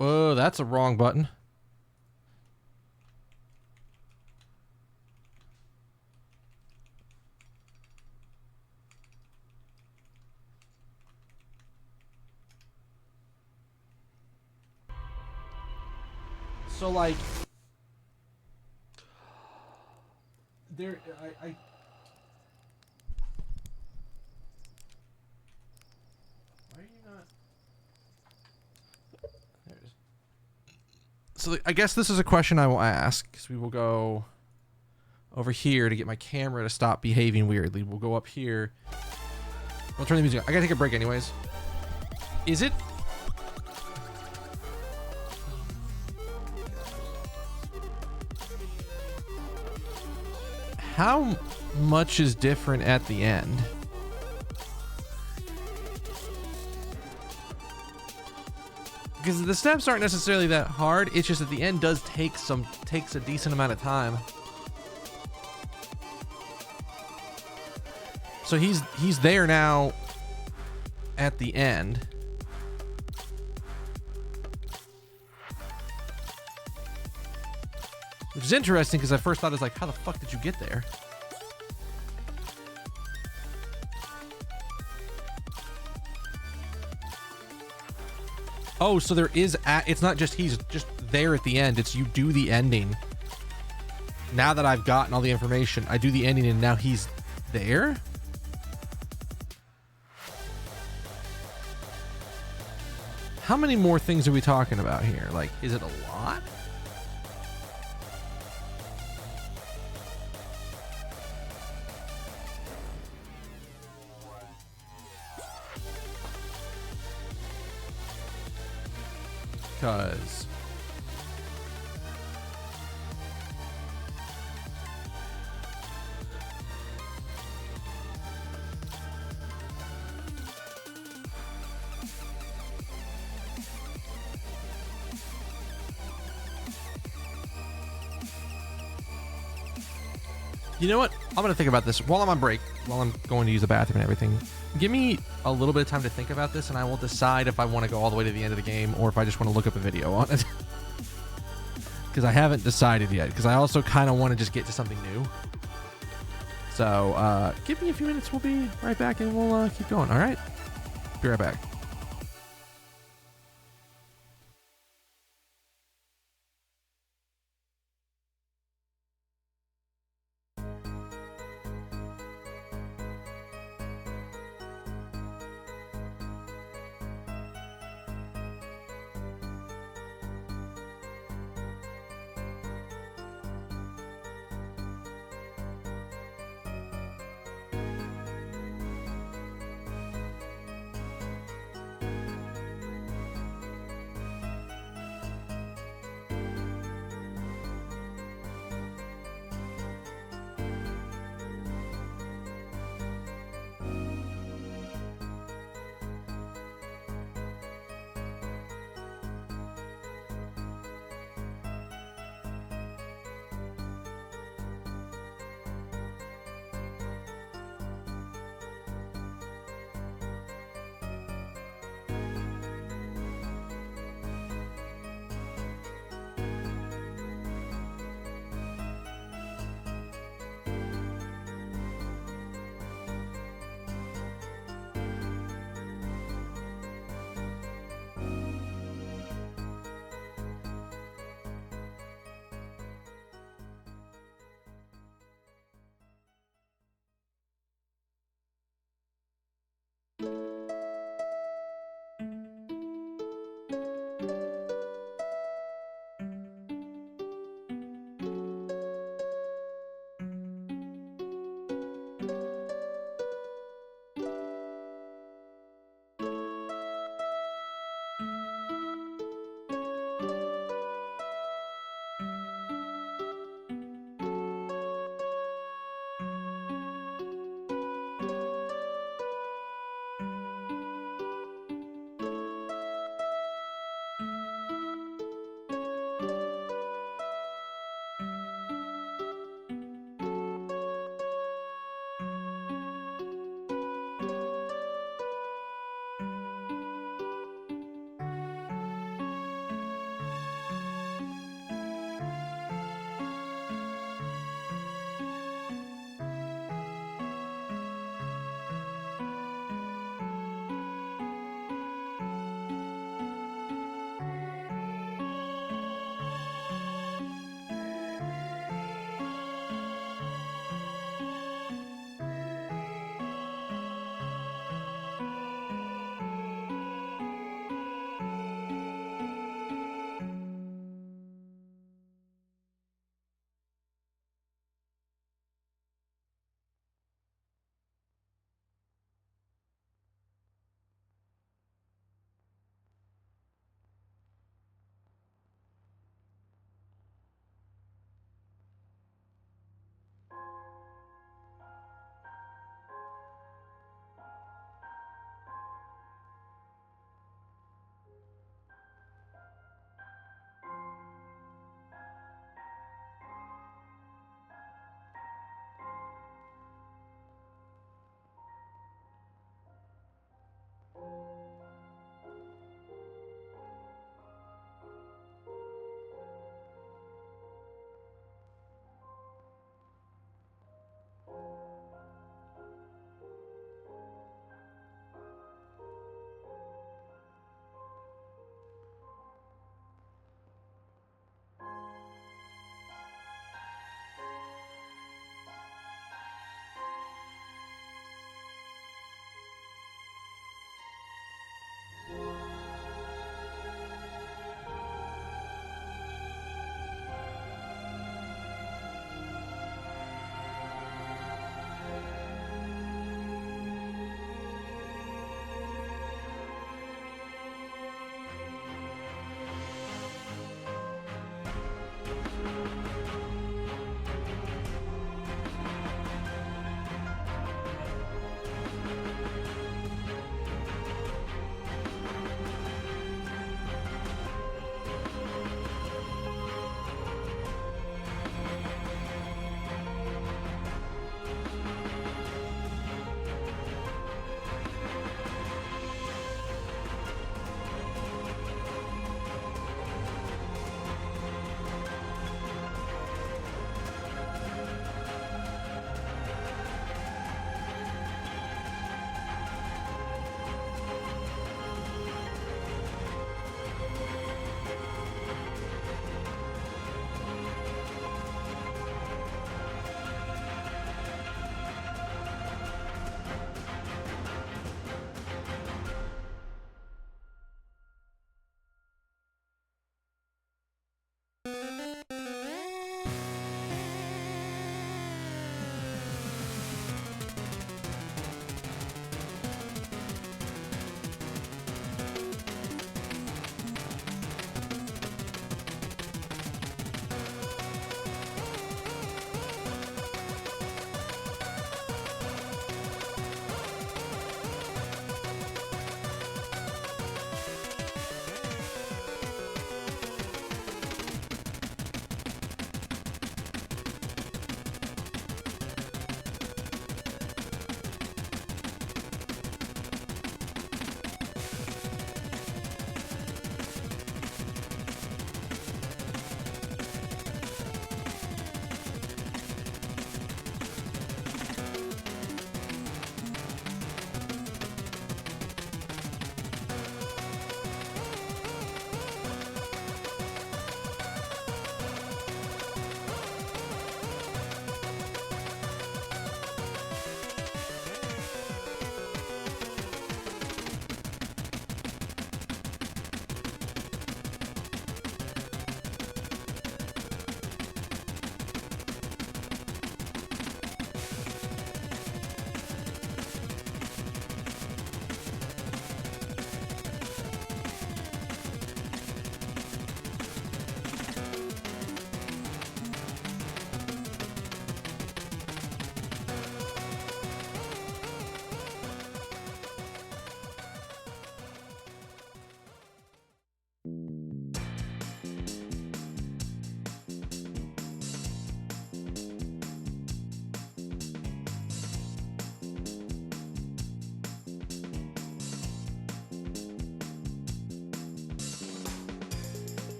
Oh, that's a wrong button. So like there I why are you not there it is. So I guess this is a question I will ask, because we will go over here to get my camera to stop behaving weirdly. We'll go up here. I'll turn the music on. I gotta take a break anyways. Is it how much is different at the end? Because the steps aren't necessarily that hard. It's just that the end does takes a decent amount of time. So he's there now at the end. Which is interesting, because I first thought, it's like, how the fuck did you get there? Oh, so there is it's not just he's just there at the end. It's you do the ending. Now that I've gotten all the information, I do the ending and now he's there? How many more things are we talking about here? Like, is it a lot? Because you know what? I'm going to think about this while I'm on break, while I'm going to use the bathroom and everything. Give me a little bit of time to think about this, and I will decide if I want to go all the way to the end of the game or if I just want to look up a video on it. Because I haven't decided yet, because I also kind of want to just get to something new. So give me a few minutes. We'll be right back, and we'll keep going. All right? Be right back.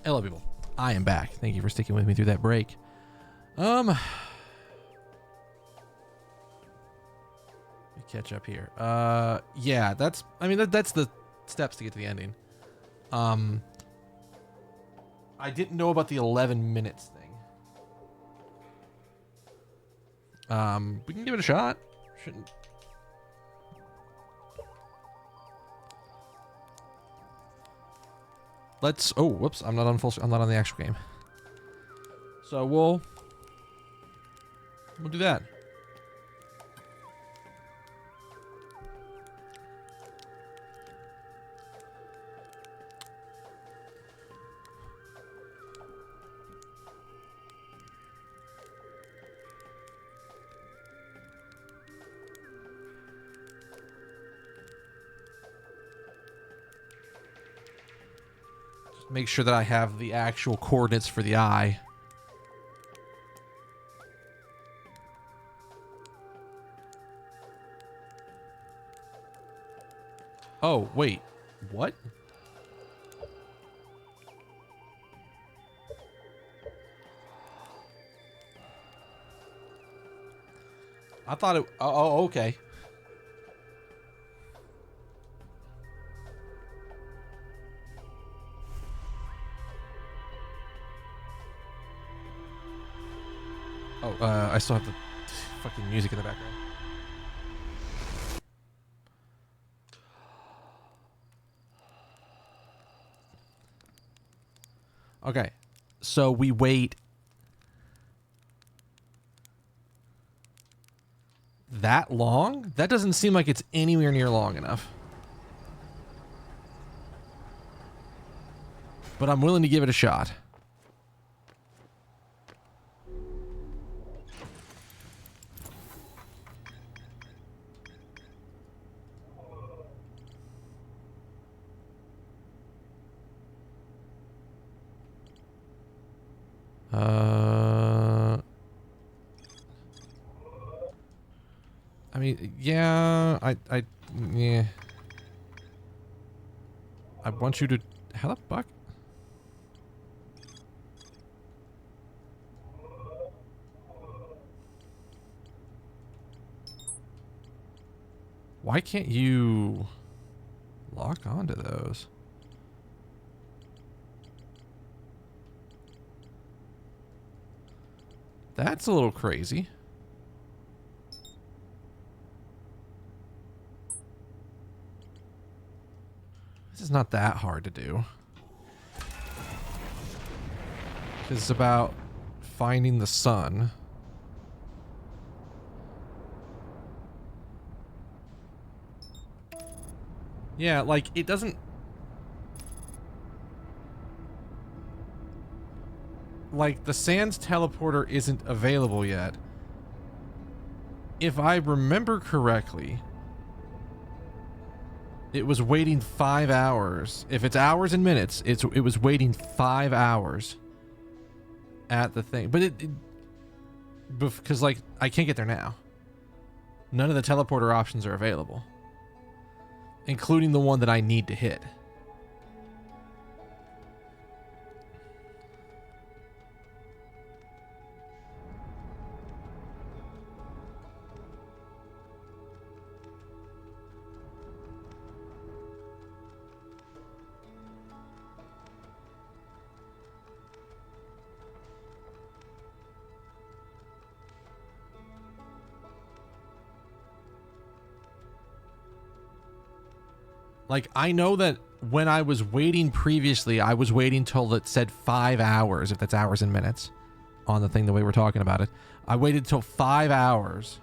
Hello, people. I am back. Thank you for sticking with me through that break. Let me catch up here. Yeah, that's the steps to get to the ending. I didn't know about the 11 minutes thing. We can give it a shot. Shouldn't. Let's. Oh, whoops! I'm not on full. I'm not on the actual game. So we'll do that. Make sure that I have the actual coordinates for the eye. Oh, wait. What? I thought it... Oh, okay. Oh, I still have the fucking music in the background. Okay, so we wait that long? That doesn't seem like it's anywhere near long enough. But I'm willing to give it a shot. I mean, yeah, yeah. I want you to... How the fuck? Why can't you lock onto those? That's a little crazy. This is not that hard to do. It's about finding the sun. Yeah, like, it doesn't... Like, the Sans teleporter isn't available yet. If I remember correctly, it was waiting 5 hours. If it's hours and minutes, it was waiting 5 hours at the thing. But because, like, I can't get there now. None of the teleporter options are available, including the one that I need to hit. Like, I know that when I was waiting previously, I was waiting till it said 5 hours, if that's hours and minutes, on the thing the way we're talking about it. I waited till 5 hours.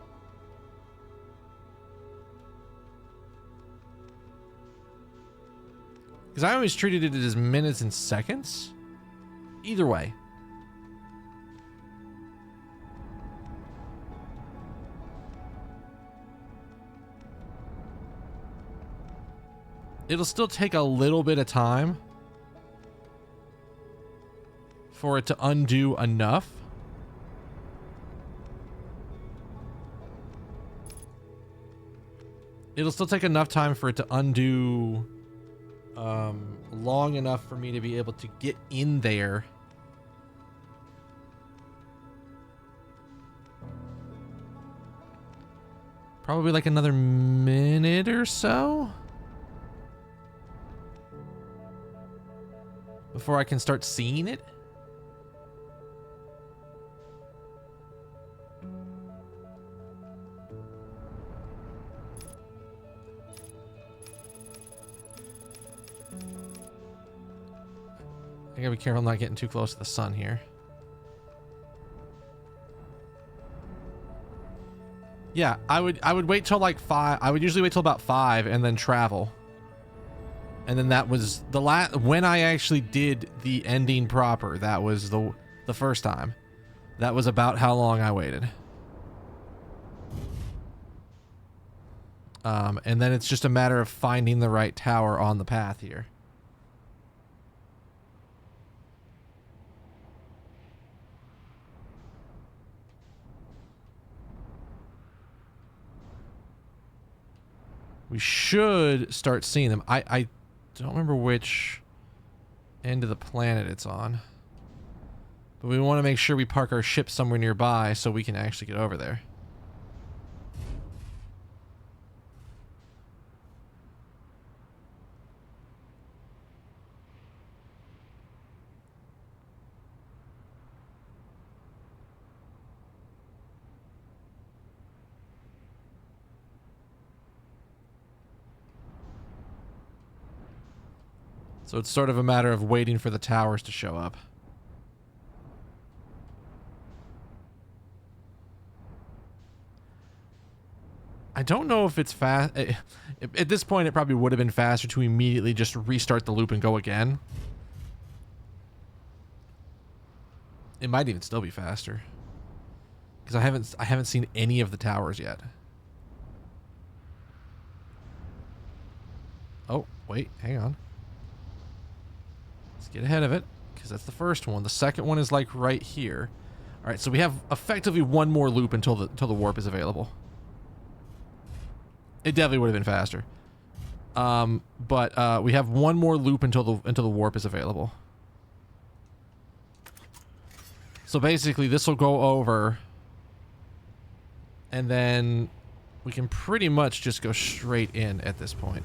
Because I always treated it as minutes and seconds. Either way. It'll still take a little bit of time for it to undo enough. It'll still take enough time for it to undo long enough for me to be able to get in there. Probably like another minute or so before I can start seeing it. I gotta be careful not getting too close to the sun here. Yeah, I would wait till like 5. I would usually wait till about 5 and then travel. And then that was the when I actually did the ending proper. That was the first time. That was about how long I waited. And then it's just a matter of finding the right tower on the path here. We should start seeing them. I don't remember which end of the planet it's on. But we want to make sure we park our ship somewhere nearby so we can actually get over there. So it's sort of a matter of waiting for the towers to show up. I don't know if it's fast. At this point, it probably would have been faster to immediately just restart the loop and go again. It might even still be faster. Because I haven't seen any of the towers yet. Oh, wait, hang on. Let's get ahead of it, because that's the first one. The second one is like right here. All right, so we have effectively one more loop until the warp is available. It definitely would have been faster. But we have one more loop until the warp is available. So basically, this will go over, and then we can pretty much just go straight in at this point.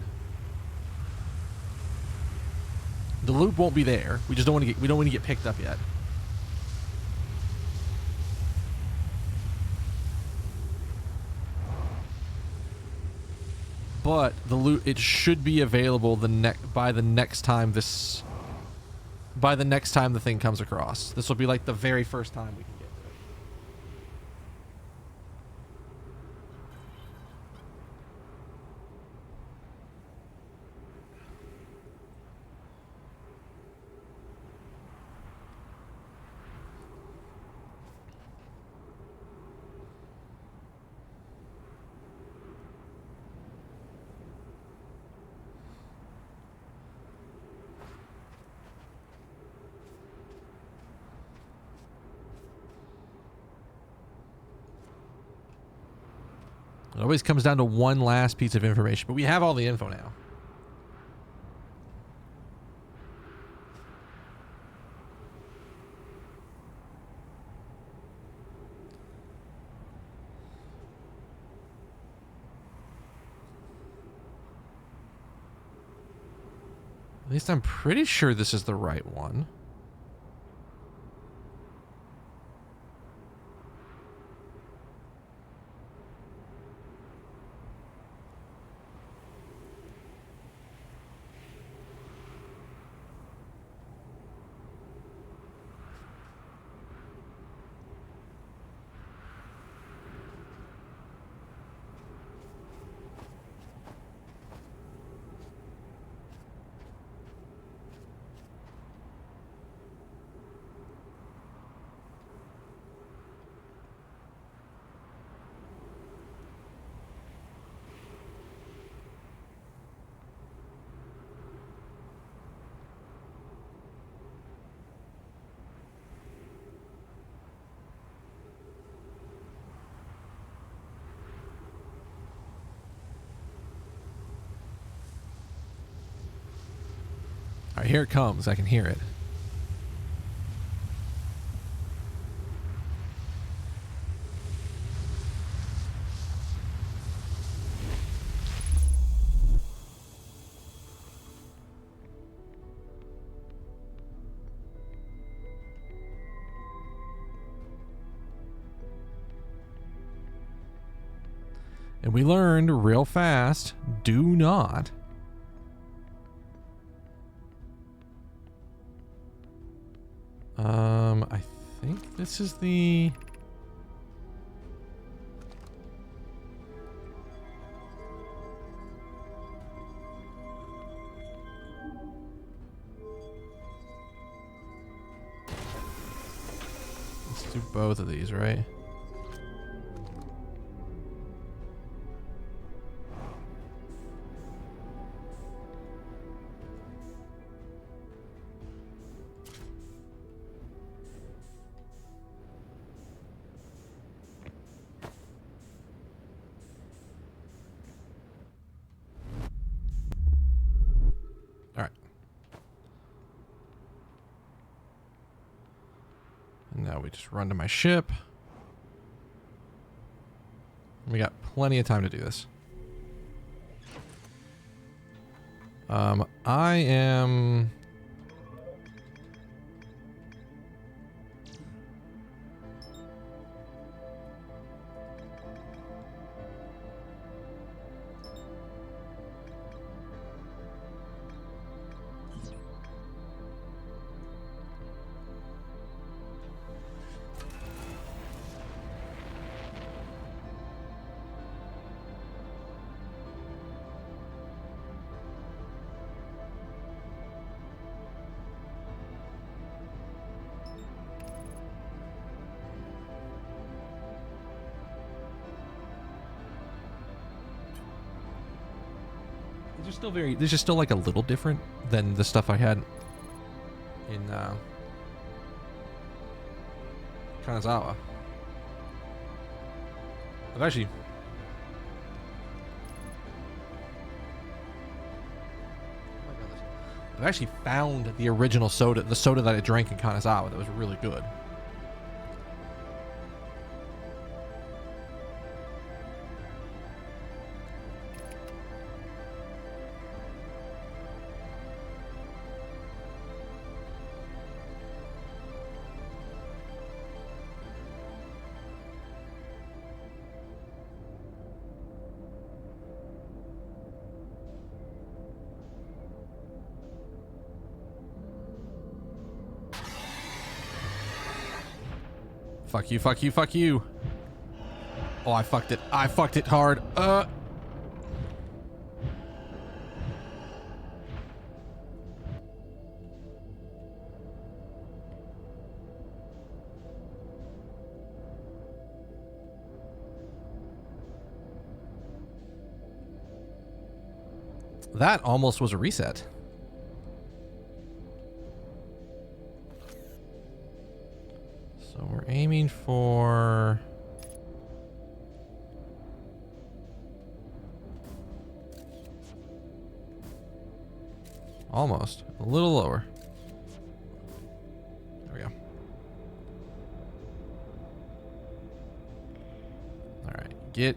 The loop won't be there. We just don't want to get picked up yet. But the loop, it should be available by the next time the thing comes across. This will be like the very first time we can get to it. It always comes down to one last piece of information, but we have all the info now. At least I'm pretty sure this is the right one. Alright, here it comes. I can hear it. And we learned real fast, do not. I think this is the... Let's do both of these, right? Alright. And now we just run to my ship. We got plenty of time to do this. I am... These are still like a little different than the stuff I had in Kanazawa. I've actually found the original soda, the soda that I drank in Kanazawa that was really good. Fuck you, fuck you, fuck you. Oh, I fucked it. I fucked it hard. That almost was a reset. So we're aiming for... Almost. A little lower. There we go. Alright. Get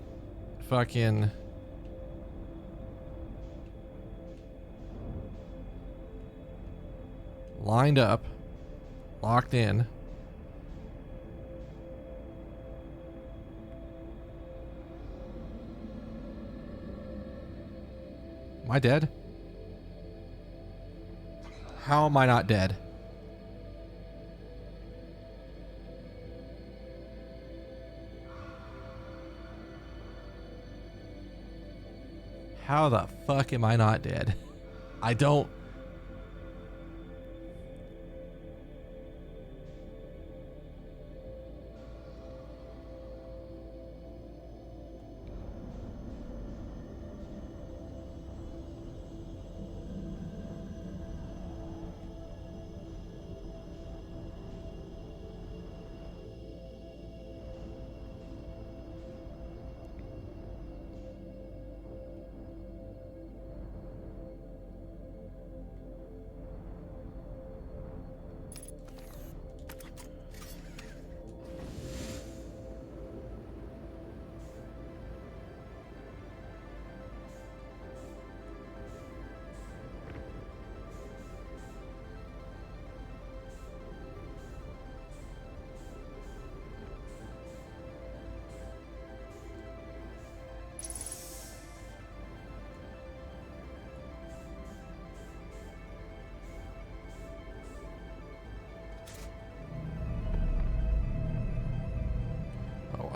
fucking... lined up. Locked in. Am I dead? How am I not dead? How the fuck am I not dead? I don't...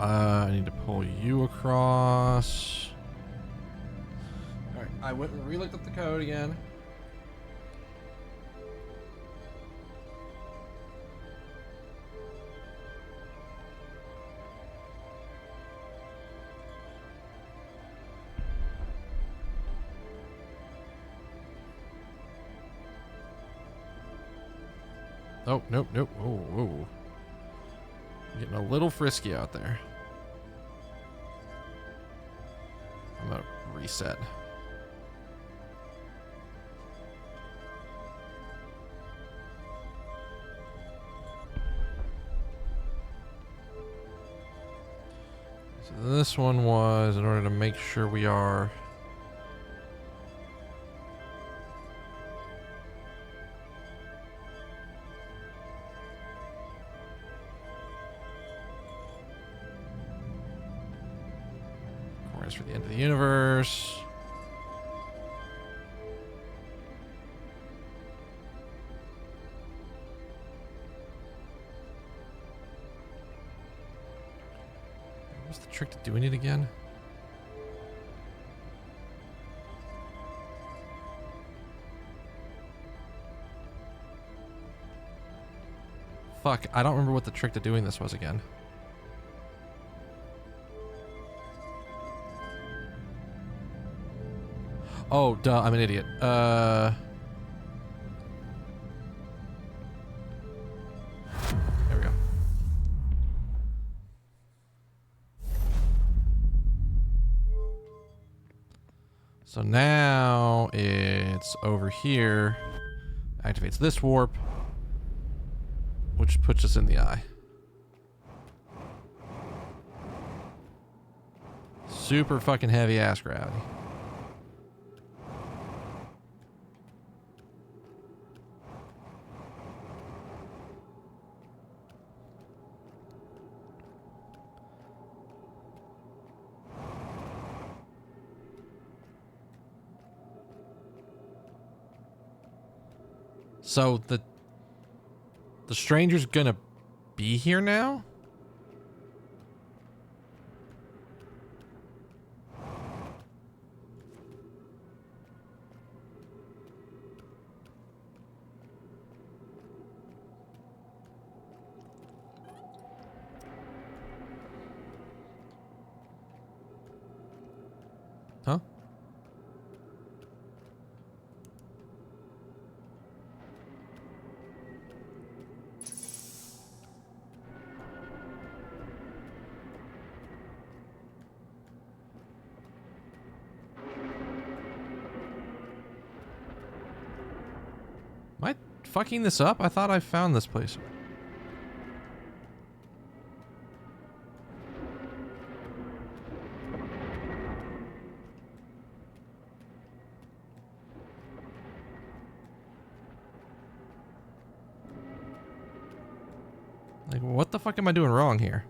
I need to pull you across. Alright, I went and re-looked up the code again. Oh, nope, nope. Oh, whoa. Getting a little frisky out there. I'm gonna reset. So this one was in order to make sure we are... for the end of the universe. What's the trick to doing it again? Fuck, I don't remember what the trick to doing this was again. Oh, duh, I'm an idiot. There we go. So now it's over here. Activates this warp, which puts us in the eye. Super fucking heavy ass gravity. So the stranger's gonna be here now? Huh? Am I fucking this up? I thought I found this place. Like, what the fuck am I doing wrong here?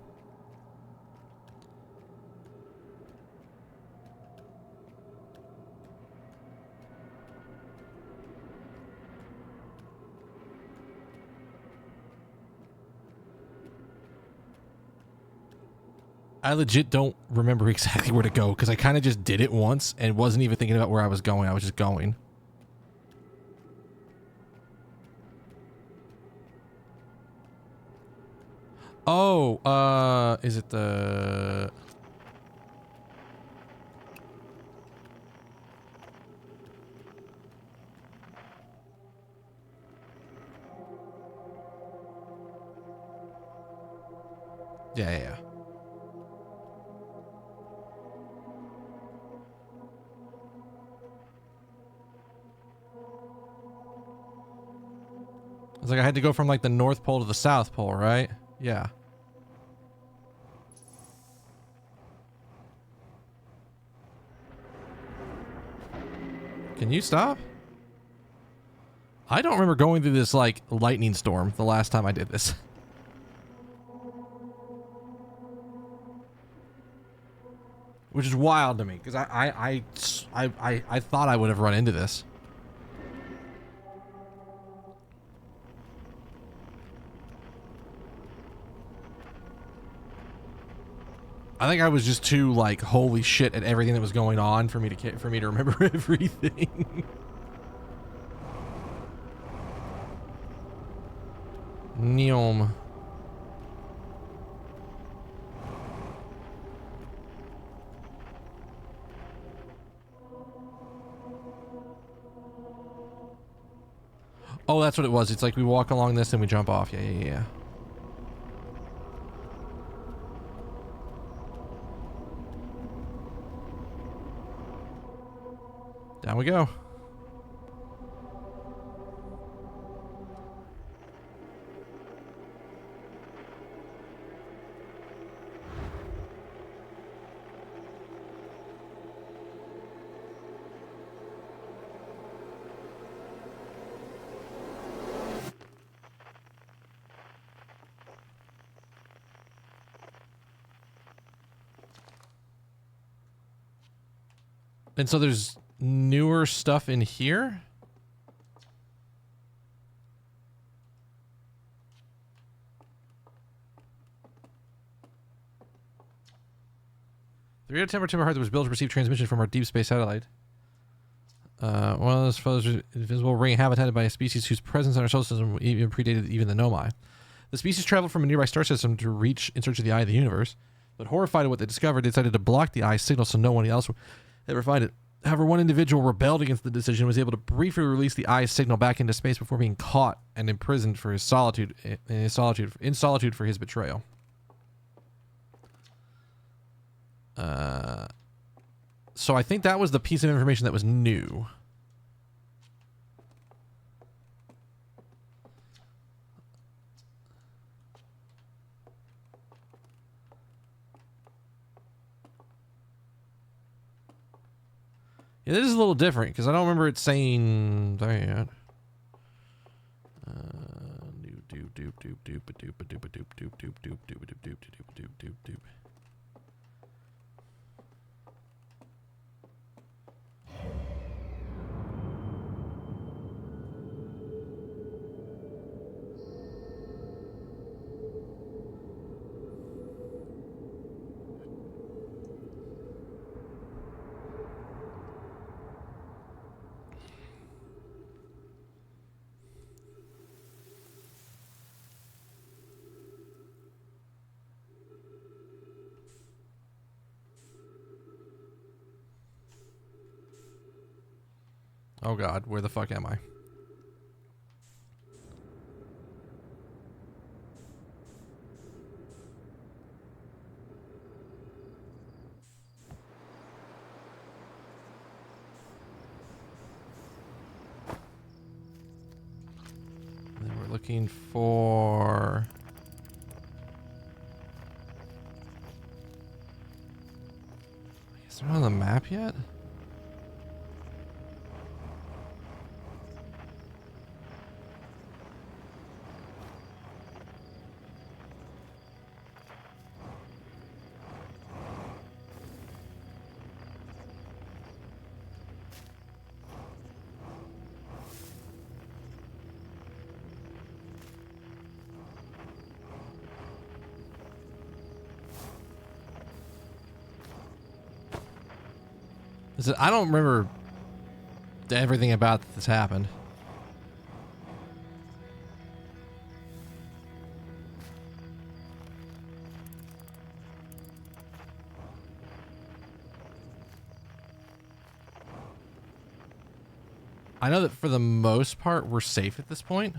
I legit don't remember exactly where to go because I kind of just did it once and wasn't even thinking about where I was going. I was just going. Oh, is it the... Yeah. It's like I had to go from like the North Pole to the South Pole, right? Yeah. Can you stop? I don't remember going through this like lightning storm the last time I did this. Which is wild to me because I thought I would have run into this. I think I was just too like holy shit at everything that was going on for me to remember everything. Neom. Oh, that's what it was. It's like we walk along this and we jump off. Yeah. Down we go. And so there's newer stuff in here? The Rio Timber heart that was built to receive transmission from our deep space satellite. One of those photos is invisible ring habitated by a species whose presence in our solar system even predated even the Nomai. The species traveled from a nearby star system to reach in search of the eye of the universe, but horrified at what they discovered, they decided to block the eye's signal so no one else would ever find it. However, one individual rebelled against the decision and was able to briefly release the eye's signal back into space before being caught and imprisoned for his solitude for his betrayal. So I think that was the piece of information that was new. Yeah, this is a little different because I don't remember it saying that. Oh God, where the fuck am I? And then we're looking for... Is it on the map yet? I don't remember everything about this happened. I know that for the most part, we're safe at this point.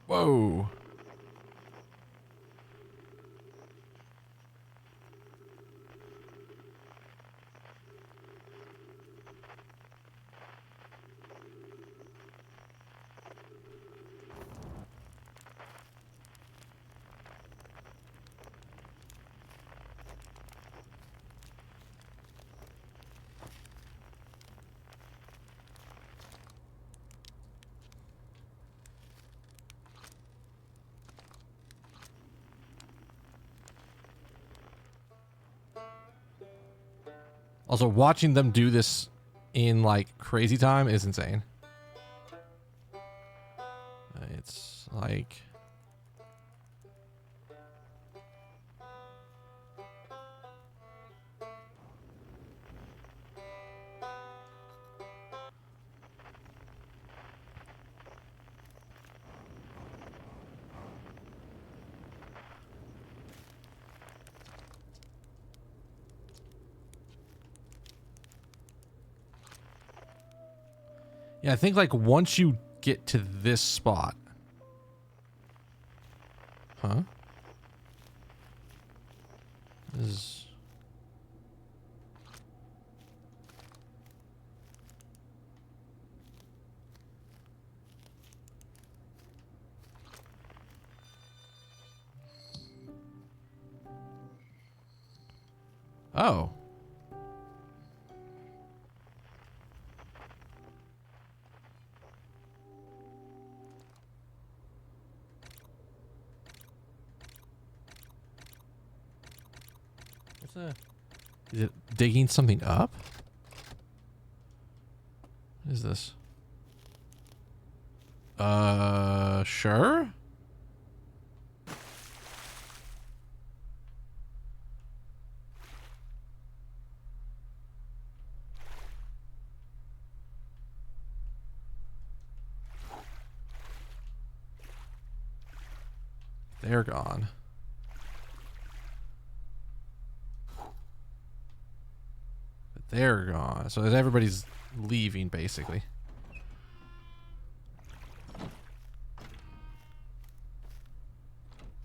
Whoa. Also, watching them do this in like crazy time is insane. It's like... Yeah, I think like once you get to this spot. Huh? This is... Oh. What's that? Is it digging something up? What is this? Sure? They're gone. But they're gone. So everybody's leaving, basically.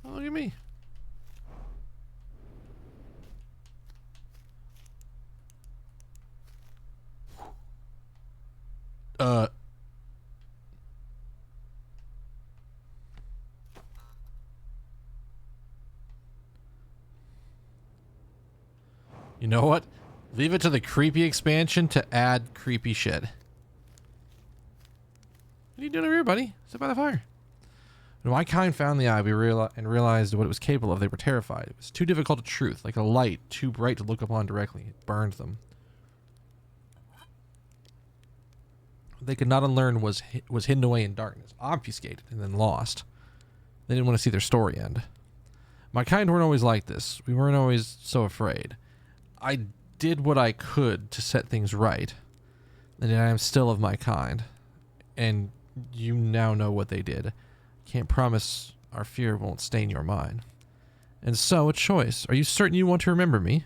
Oh, look at me. You know what? Leave it to the creepy expansion to add creepy shit. What are you doing over here, buddy? Sit by the fire. When my kind found the eye, and realized what it was capable of, they were terrified. It was too difficult to truth, like a light too bright to look upon directly. It burned them. They could not unlearn was hidden away in darkness, obfuscated, and then lost. They didn't want to see their story end. My kind weren't always like this. We weren't always so afraid. I did what I could to set things right, and I am still of my kind. And you now know what they did. Can't promise our fear won't stain your mind. And so, a choice. Are you certain you want to remember me?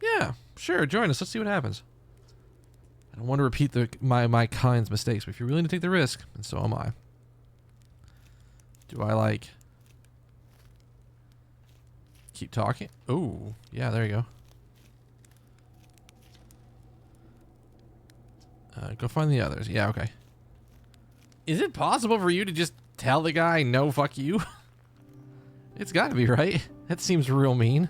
Yeah, sure, join us. Let's see what happens. I don't want to repeat my kind's mistakes, but if you're willing to take the risk, and so am I. Do I, like... keep talking? Oh, yeah, there you go. Go find the others. Yeah, okay. Is it possible for you to just tell the guy, no, fuck you? It's gotta be, right? That seems real mean.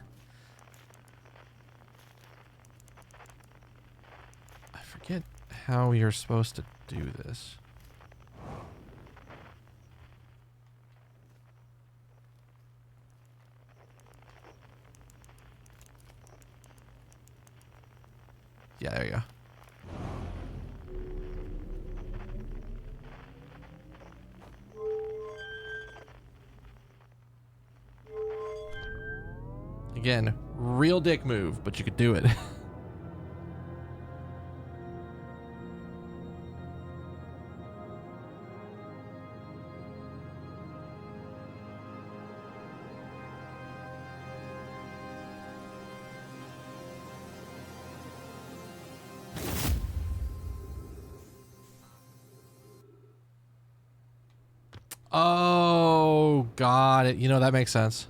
I forget how you're supposed to do this. Yeah, there you go. Again, real dick move, but you could do it. Oh, got it. You know, that makes sense.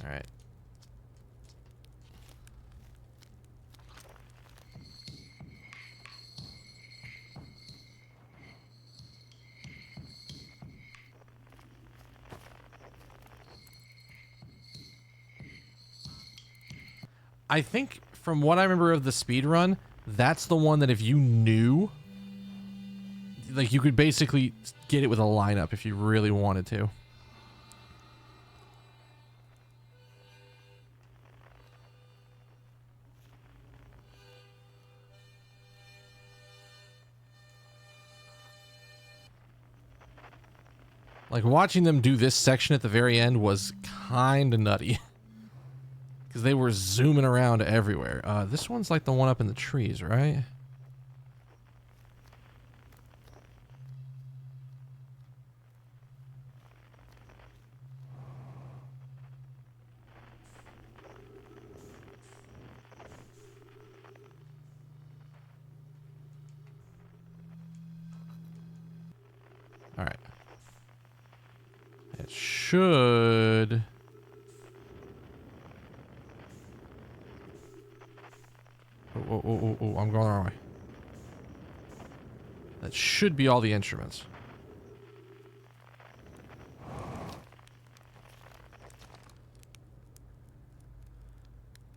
All right. I think from what I remember of the speed run, that's the one that if you knew, like, you could basically get it with a lineup if you really wanted to. Like, watching them do this section at the very end was kind of nutty. Because they were zooming around everywhere. This one's like the one up in the trees, right? Alright. It should... Oh, I'm going the wrong way. That should be all the instruments.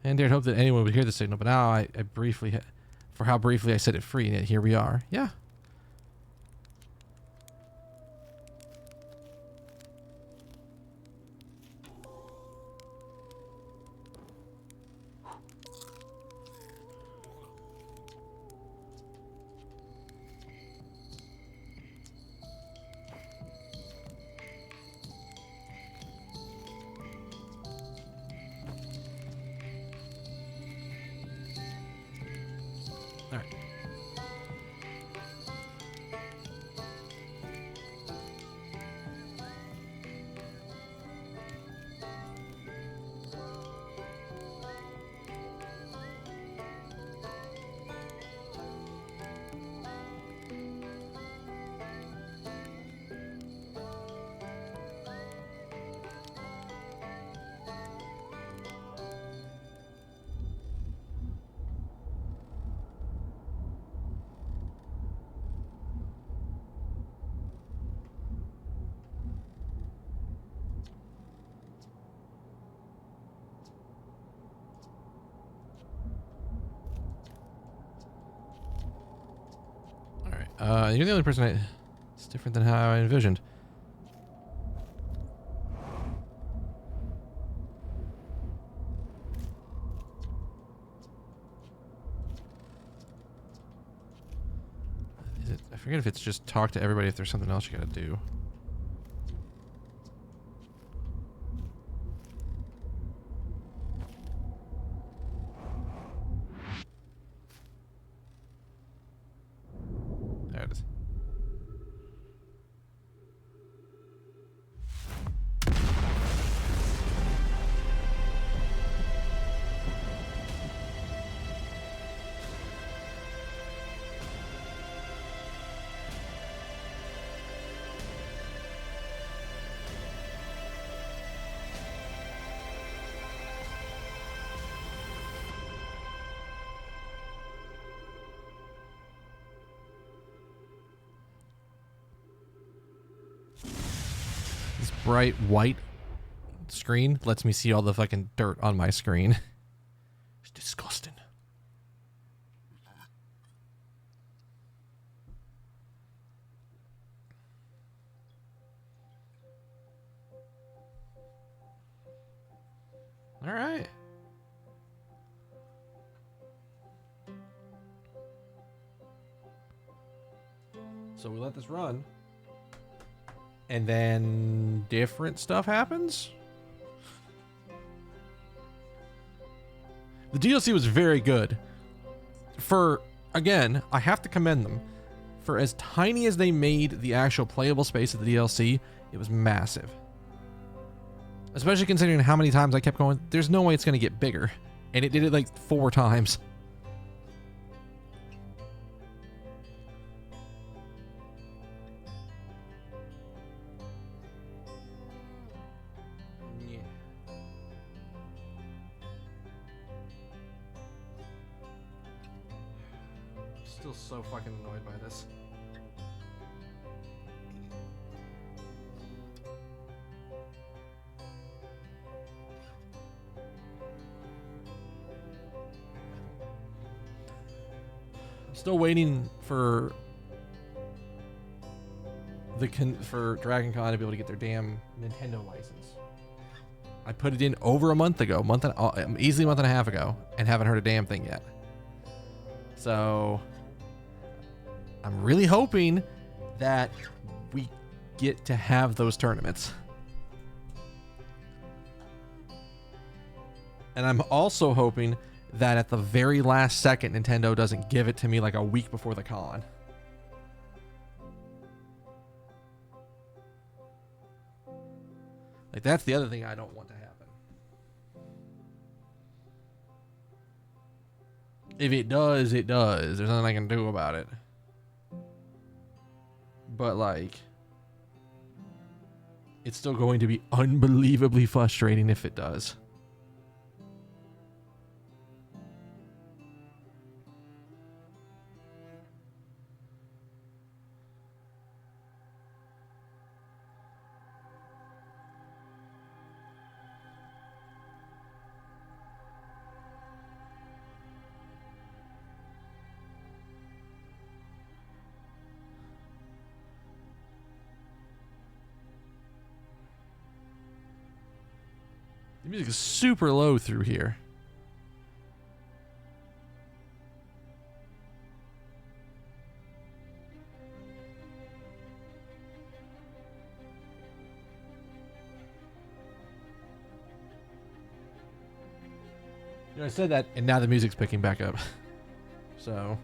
And dared hope that anyone would hear the signal, but now I briefly, for how briefly I set it free, and yet here we are. Yeah. All right. You're the only person it's different than how I envisioned. Is it, I forget if it's just talk to everybody if there's something else you gotta do. There it is. This bright white screen lets me see all the fucking dirt on my screen. It's disgusting. All right. So we let this run. And then different stuff happens? The DLC was very good. For, again, I have to commend them. For as tiny as they made the actual playable space of the DLC, it was massive. Especially considering how many times I kept going, there's no way it's going to get bigger. And it did it like 4 times. Still so fucking annoyed by this. I'm still waiting for for Dragon Con to be able to get their damn Nintendo license. I put it in over a month ago, easily a month and a half ago, and haven't heard a damn thing yet. So I'm really hoping that we get to have those tournaments. And I'm also hoping that at the very last second, Nintendo doesn't give it to me like a week before the con. Like, that's the other thing I don't want to happen. If it does, it does. There's nothing I can do about it. But, like, it's still going to be unbelievably frustrating if it does. The music is super low through here. You know, I said that, and now the music's picking back up. So...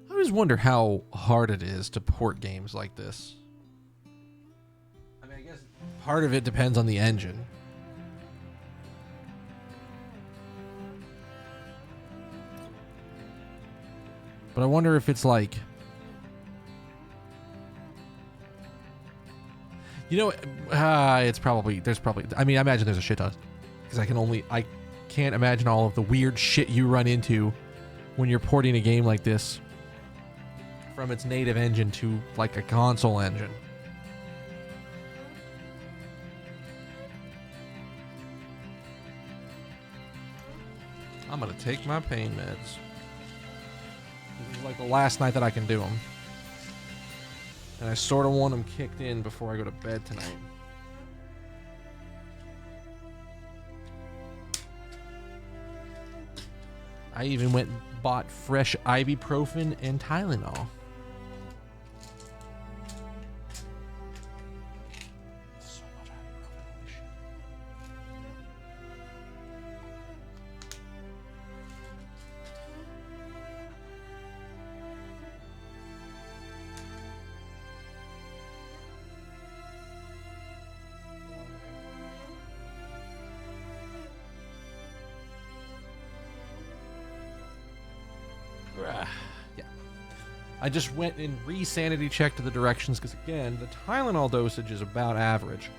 I always wonder how hard it is to port games like this. I mean, I guess part of it depends on the engine. But I wonder if it's like... You know, it's probably... There's probably... I mean, I imagine there's a shit ton. Because I can't imagine all of the weird shit you run into when you're porting a game like this from its native engine to like a console engine. I'm gonna take my pain meds. This is like the last night that I can do them. And I sort of want them kicked in before I go to bed tonight. I even went and bought fresh ibuprofen and Tylenol. So much ibuprofen, holy shit. Yeah. I just went and re-sanity checked the directions because, again, the Tylenol dosage is about average.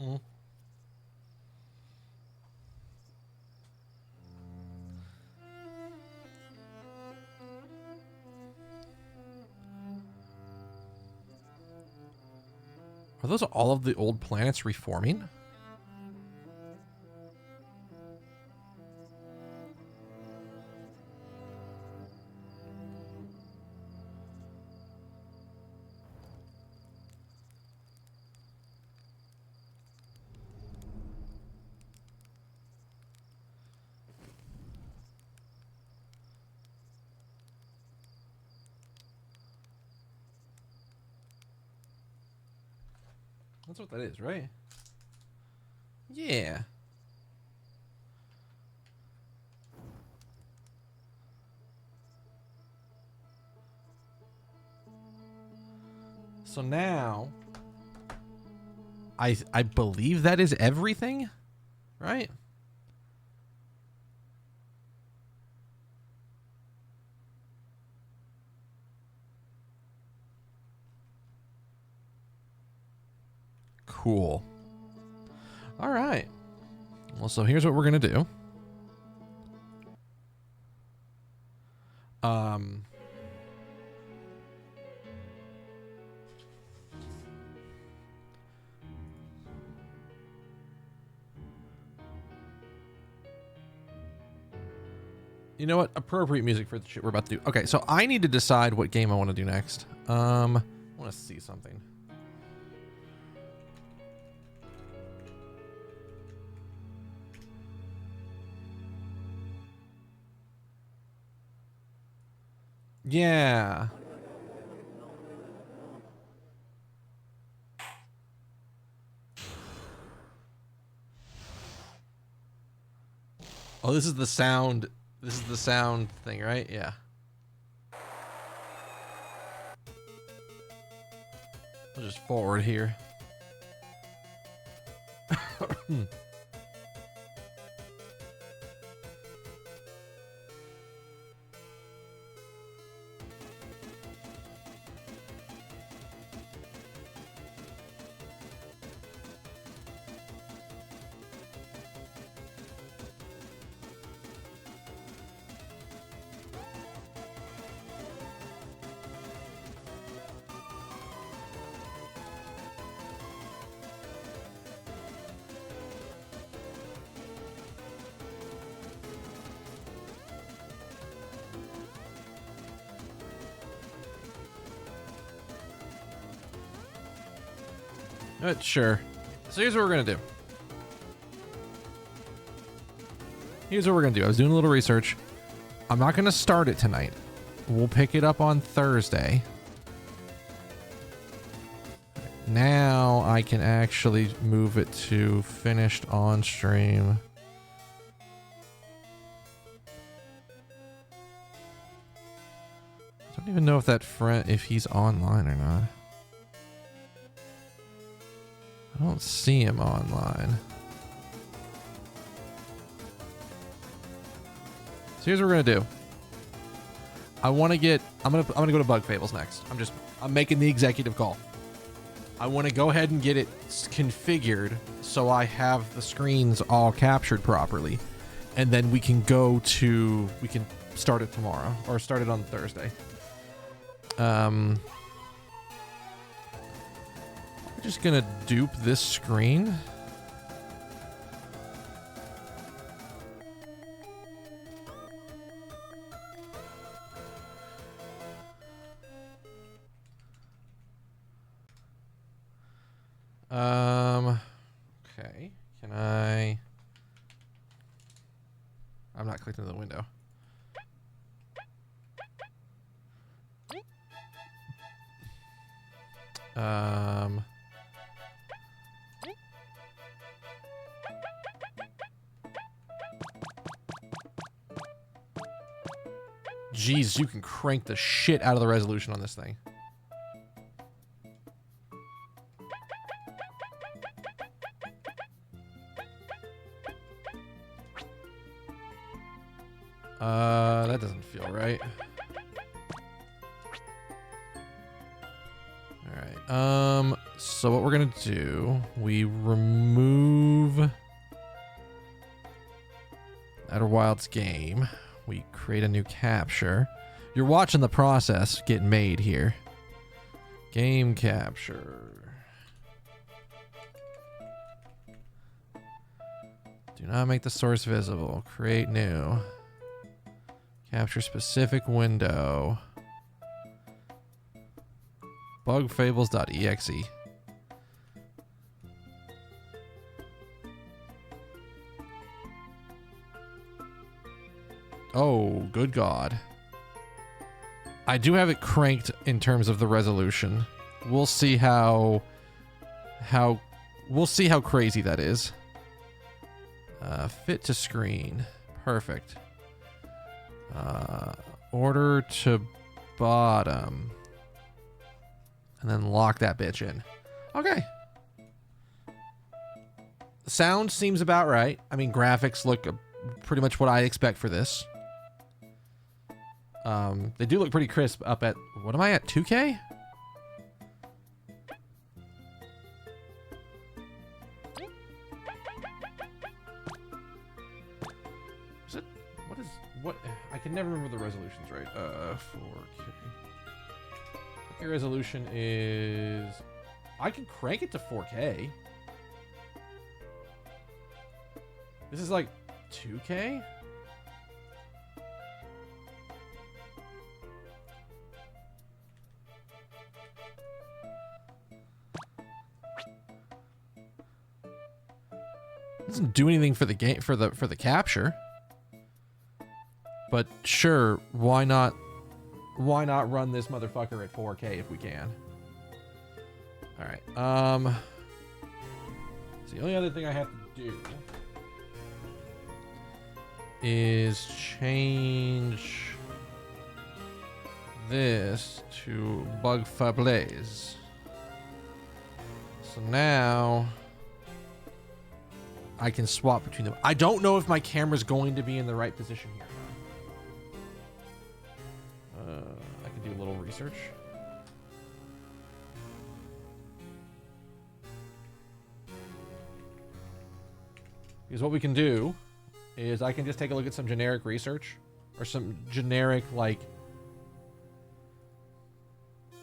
Mm. Are those all of the old planets reforming? That's what that is, right? Yeah. So now, I believe that is everything, right? Cool. All right. Well, so here's what we're going to do. You know what? Appropriate music for the shit we're about to do. Okay, so I need to decide what game I want to do next. I want to see something. Yeah. Oh, this is the sound. This is the sound thing, right? Yeah. I'll just forward here. Sure. So here's what we're going to do. I was doing a little research. I'm not going to start it tonight. We'll pick it up on Thursday. Now I can actually move it to finished on stream. I don't even know if that friend, if he's online or not. I don't see him online. So here's what we're gonna do. I'm gonna go to Bug Fables next. I'm making the executive call. I want to go ahead and get it configured so I have the screens all captured properly, and then we can start it tomorrow or start it on Thursday. I'm just gonna dupe this screen. Okay. I'm not clicking the window. Jeez, you can crank the shit out of the resolution on this thing. That doesn't feel right. Alright, so what we're gonna do, we remove Outer Wilds game. We create a new capture. You're watching the process get made here. Game capture. Do not make the source visible. Create new. Capture specific window. Bugfables.exe. Oh, good God. I do have it cranked in terms of the resolution. We'll see how crazy that is. Fit to screen. Perfect. Order to bottom. And then lock that bitch in. Okay. The sound seems about right. I mean, graphics look pretty much what I expect for this. They do look pretty crisp up at... What am I at? 2K? can never remember the resolutions, right? 4K. Okay, resolution is... I can crank it to 4K. This is like 2K? Doesn't do anything for the game for the capture. But sure, why not run this motherfucker at 4K if we can? All right. So the only other thing I have to do is change this to Bug Fablaise. So now I can swap between them. I don't know if my camera's going to be in the right position here. I can do a little research. Because what we can do is I can just take a look at some generic research or some generic, like,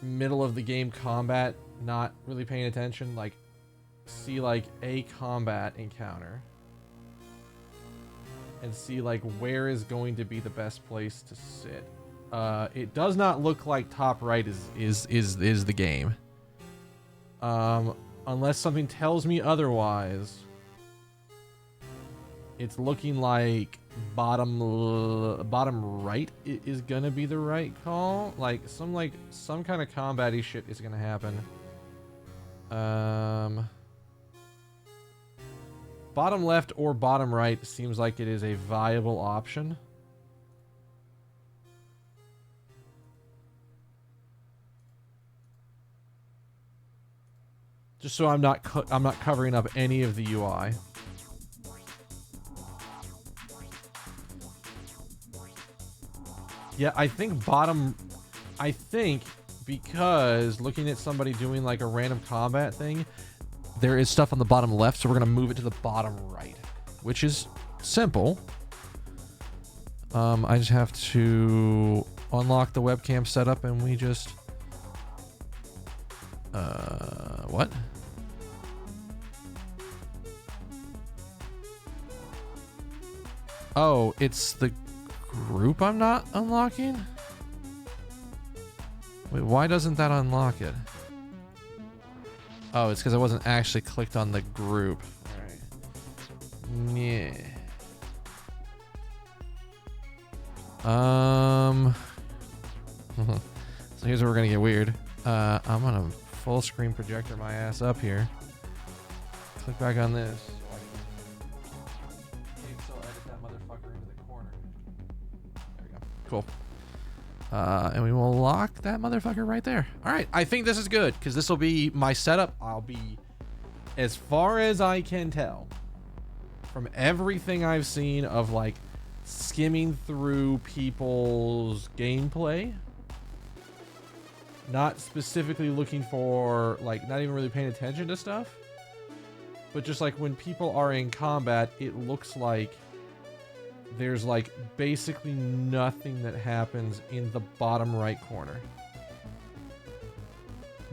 middle of the game combat, not really paying attention, like, see, like, a combat encounter and see, like, where is going to be the best place to sit. It does not look like top right is the game. Unless something tells me otherwise. It's looking like bottom right is gonna be the right call. Like some kind of combat-y shit is gonna happen. Bottom left or bottom right seems like it is a viable option. Just so I'm not covering up any of the UI. Yeah, I think because looking at somebody doing like a random combat thing, there is stuff on the bottom left, so we're gonna move it to the bottom right, which is simple. I just have to unlock the webcam setup and we just what? Oh, it's the group I'm not unlocking? Wait, why doesn't that unlock it? Oh, it's because I wasn't actually clicked on the group. Alright. Yeah. So here's where we're gonna get weird. I'm gonna full screen projector my ass up here. Click back on this. Cool. And we will lock that motherfucker right there. All right, I think this is good because this will be my setup. I'll be, as far as I can tell, from everything I've seen of like skimming through people's gameplay, not specifically looking for, like, not even really paying attention to stuff, but just like when people are in combat, it looks like there's like basically nothing that happens in the bottom right corner.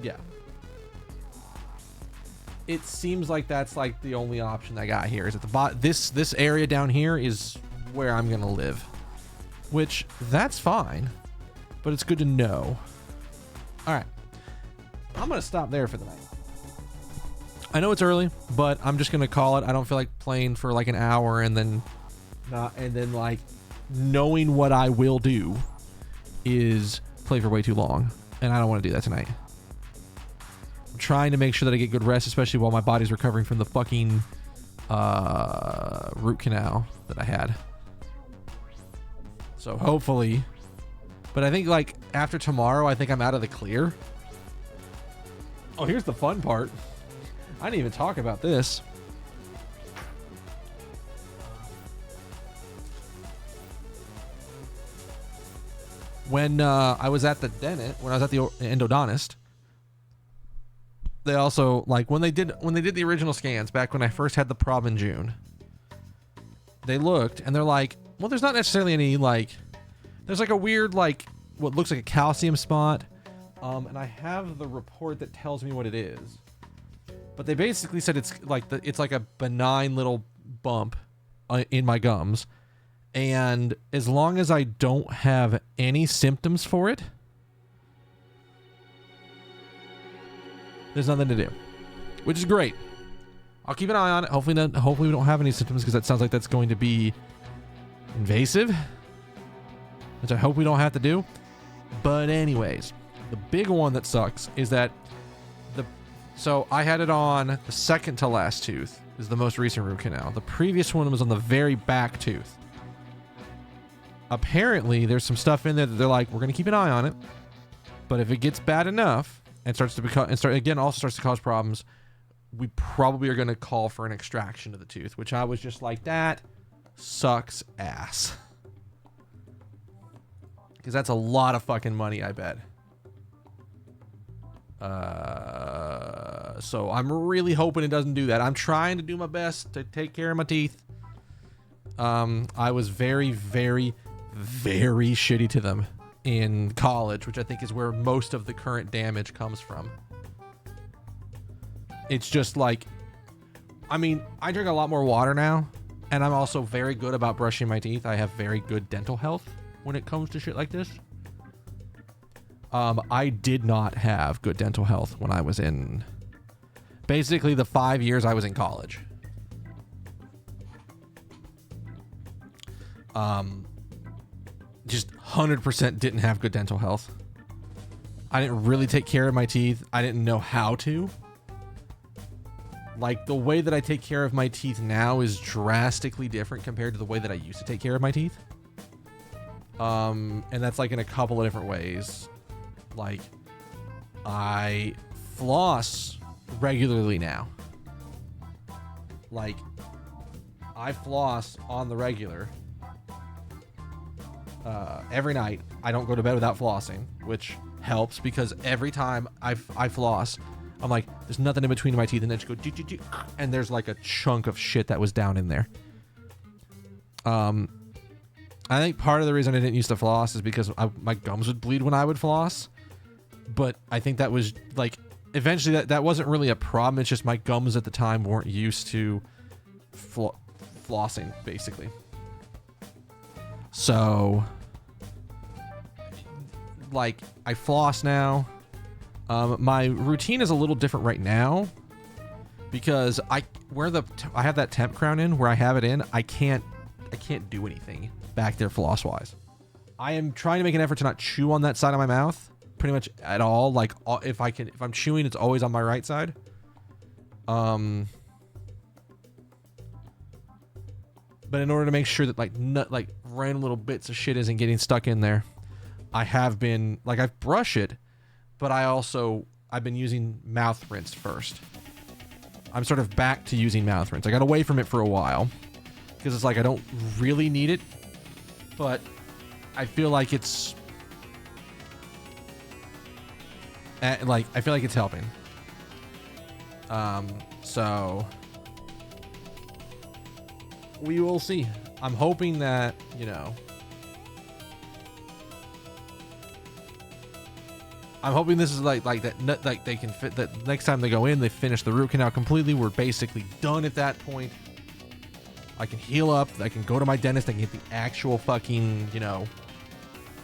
Yeah. It seems like that's like the only option I got here is at the bottom. This area down here is where I'm gonna live, which that's fine, but it's good to know. All right, I'm gonna stop there for the night. I know it's early, but I'm just gonna call it. I don't feel like playing for like an hour and then like knowing what I will do is play for way too long, and I don't want to do that tonight. I'm trying to make sure that I get good rest, especially while my body's recovering from the fucking root canal that I had. So hopefully, but I think like after tomorrow, I think I'm out of the clear. Oh, here's the fun part. I didn't even talk about this. When I was at the dentist, when I was at the endodontist, they also, like, when they did the original scans back when I first had the problem in June, they looked and they're like, well, there's not necessarily any like There's like a weird, like, what looks like a calcium spot. And I have the report that tells me what it is. But they basically said it's like a benign little bump in my gums. And as long as I don't have any symptoms for it, there's nothing to do, which is great. I'll keep an eye on it. Hopefully we don't have any symptoms, because that sounds like that's going to be invasive, which I hope we don't have to do. But anyways, the big one that sucks is that so I had it on the second to last tooth, is the most recent root canal. The previous one was on the very back tooth. Apparently, there's some stuff in there that they're like, we're going to keep an eye on it. But if it gets bad enough and starts to cause problems, we probably are going to call for an extraction of the tooth, which I was just like, that sucks ass. Because that's a lot of fucking money, I bet. So I'm really hoping it doesn't do that. I'm trying to do my best to take care of my teeth. I was very, very, very shitty to them in college, which I think is where most of the current damage comes from. It's just like, I mean, I drink a lot more water now, and I'm also very good about brushing my teeth. I have very good dental health when it comes to shit like this. I did not have good dental health when I was in basically the 5 years I was in college. Just 100% didn't have good dental health. I didn't really take care of my teeth. I didn't know how to. Like, the way that I take care of my teeth now is drastically different compared to the way that I used to take care of my teeth. And that's like in a couple of different ways. Like, I floss regularly now. Like, I floss on the regular every night. I don't go to bed without flossing, which helps because every time I floss, I'm like, there's nothing in between my teeth, and then just go, and there's like a chunk of shit that was down in there. I think part of the reason I didn't used to floss is because my gums would bleed when I would floss. But I think that was like, eventually that wasn't really a problem. It's just my gums at the time weren't used to flossing, basically. So, like, I floss now. My routine is a little different right now because I have that temp crown in where I have it in. I can't do anything back there floss wise. I am trying to make an effort to not chew on that side of my mouth pretty much at all. Like, if I'm chewing, it's always on my right side. But in order to make sure that like random little bits of shit isn't getting stuck in there, I have been like, I've brushed it, but I've been using mouth rinse first. I'm sort of back to using mouth rinse. I got away from it for a while because it's like I don't really need it, but I feel like it's I feel like it's helping. So we will see. I'm hoping that, I'm hoping this is like that, like they can fit that next time they go in, they finish the root canal completely. We're basically done at that point. I can heal up. I can go to my dentist. I can get the actual fucking,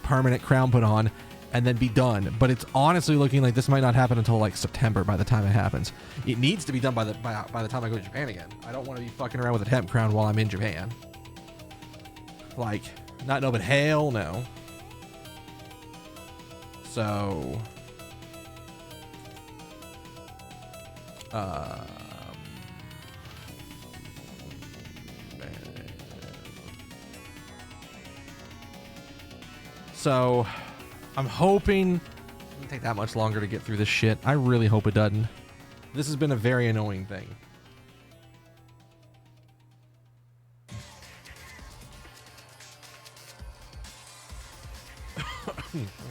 permanent crown put on and then be done. But it's honestly looking like this might not happen until like September by the time it happens. It needs to be done by the time I go to Japan again. I don't want to be fucking around with a temp crown while I'm in Japan. Like, not no, but hell no. So, so I'm hoping it doesn't take that much longer to get through this shit. I really hope it doesn't. This has been a very annoying thing.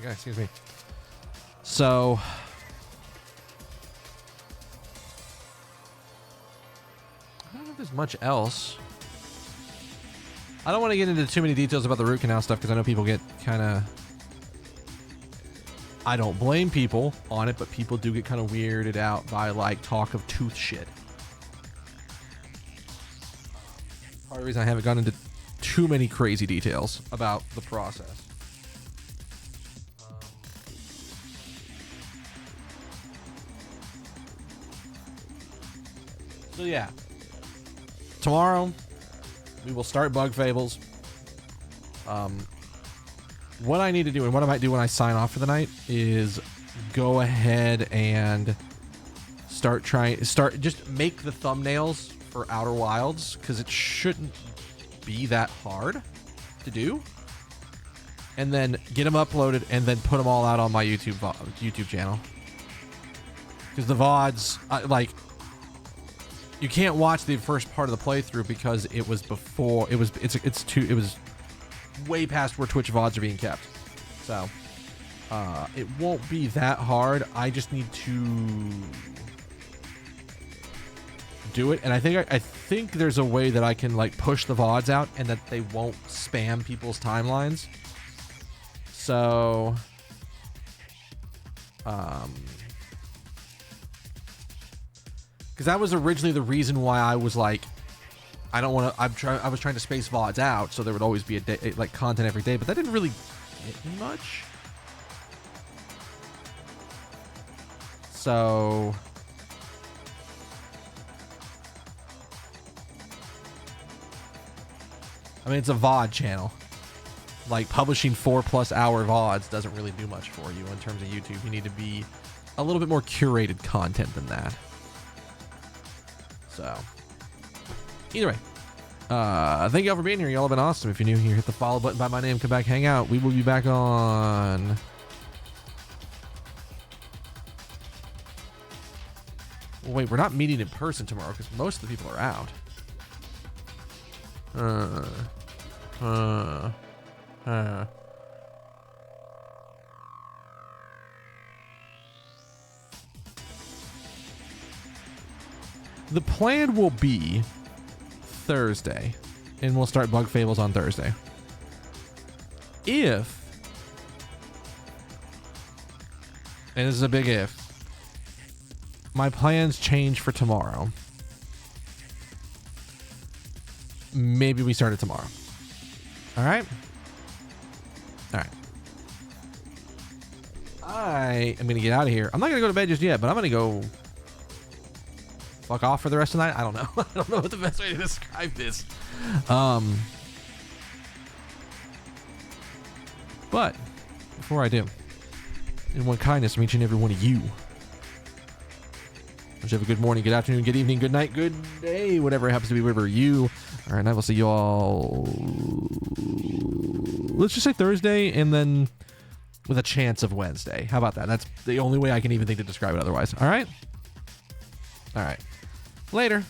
Okay, excuse me. So, I don't know if there's much else. I don't want to get into too many details about the root canal stuff because I know people get kind of... I don't blame people on it, but people do get kind of weirded out by, like, talk of tooth shit. Part of the reason I haven't gone into too many crazy details about the process. So yeah, tomorrow we will start Bug Fables. What I need to do and what I might do when I sign off for the night is go ahead and just make the thumbnails for Outer Wilds, because it shouldn't be that hard to do, and then get them uploaded and then put them all out on my YouTube channel, because the VODs, like, you can't watch the first part of the playthrough because it was before it was way past where Twitch VODs are being kept. So it won't be that hard. I just need to do it, and I think there's a way that I can, like, push the VODs out and that they won't spam people's timelines. So because that was originally the reason why I was like, I don't want to. I was trying to space VODs out so there would always be a day, like, content every day, but that didn't really get me much. So I mean, it's a VOD channel. Like, publishing 4+ hour VODs doesn't really do much for you in terms of YouTube. You need to be a little bit more curated content than that. So, either way, thank y'all for being here. Y'all have been awesome. If you're new here, hit the follow button by my name. Come back, hang out. We will be back on... Well, wait, we're not meeting in person tomorrow because most of the people are out. The plan will be Thursday, and we'll start Bug Fables on Thursday. If, and this is a big if, my plans change for tomorrow, maybe we start it tomorrow. All right? All right. I am going to get out of here. I'm not going to go to bed just yet, but I'm going to go fuck off for the rest of the night. I don't know. I don't know what the best way to describe this. But before I do, in one kindness from each and every one of you, I wish you have a good morning, good afternoon, good evening, good night, good day, whatever it happens to be, wherever you. All right, and I will see you all, let's just say Thursday, and then with a chance of Wednesday. How about that? That's the only way I can even think to describe it otherwise. All right? All right. Later.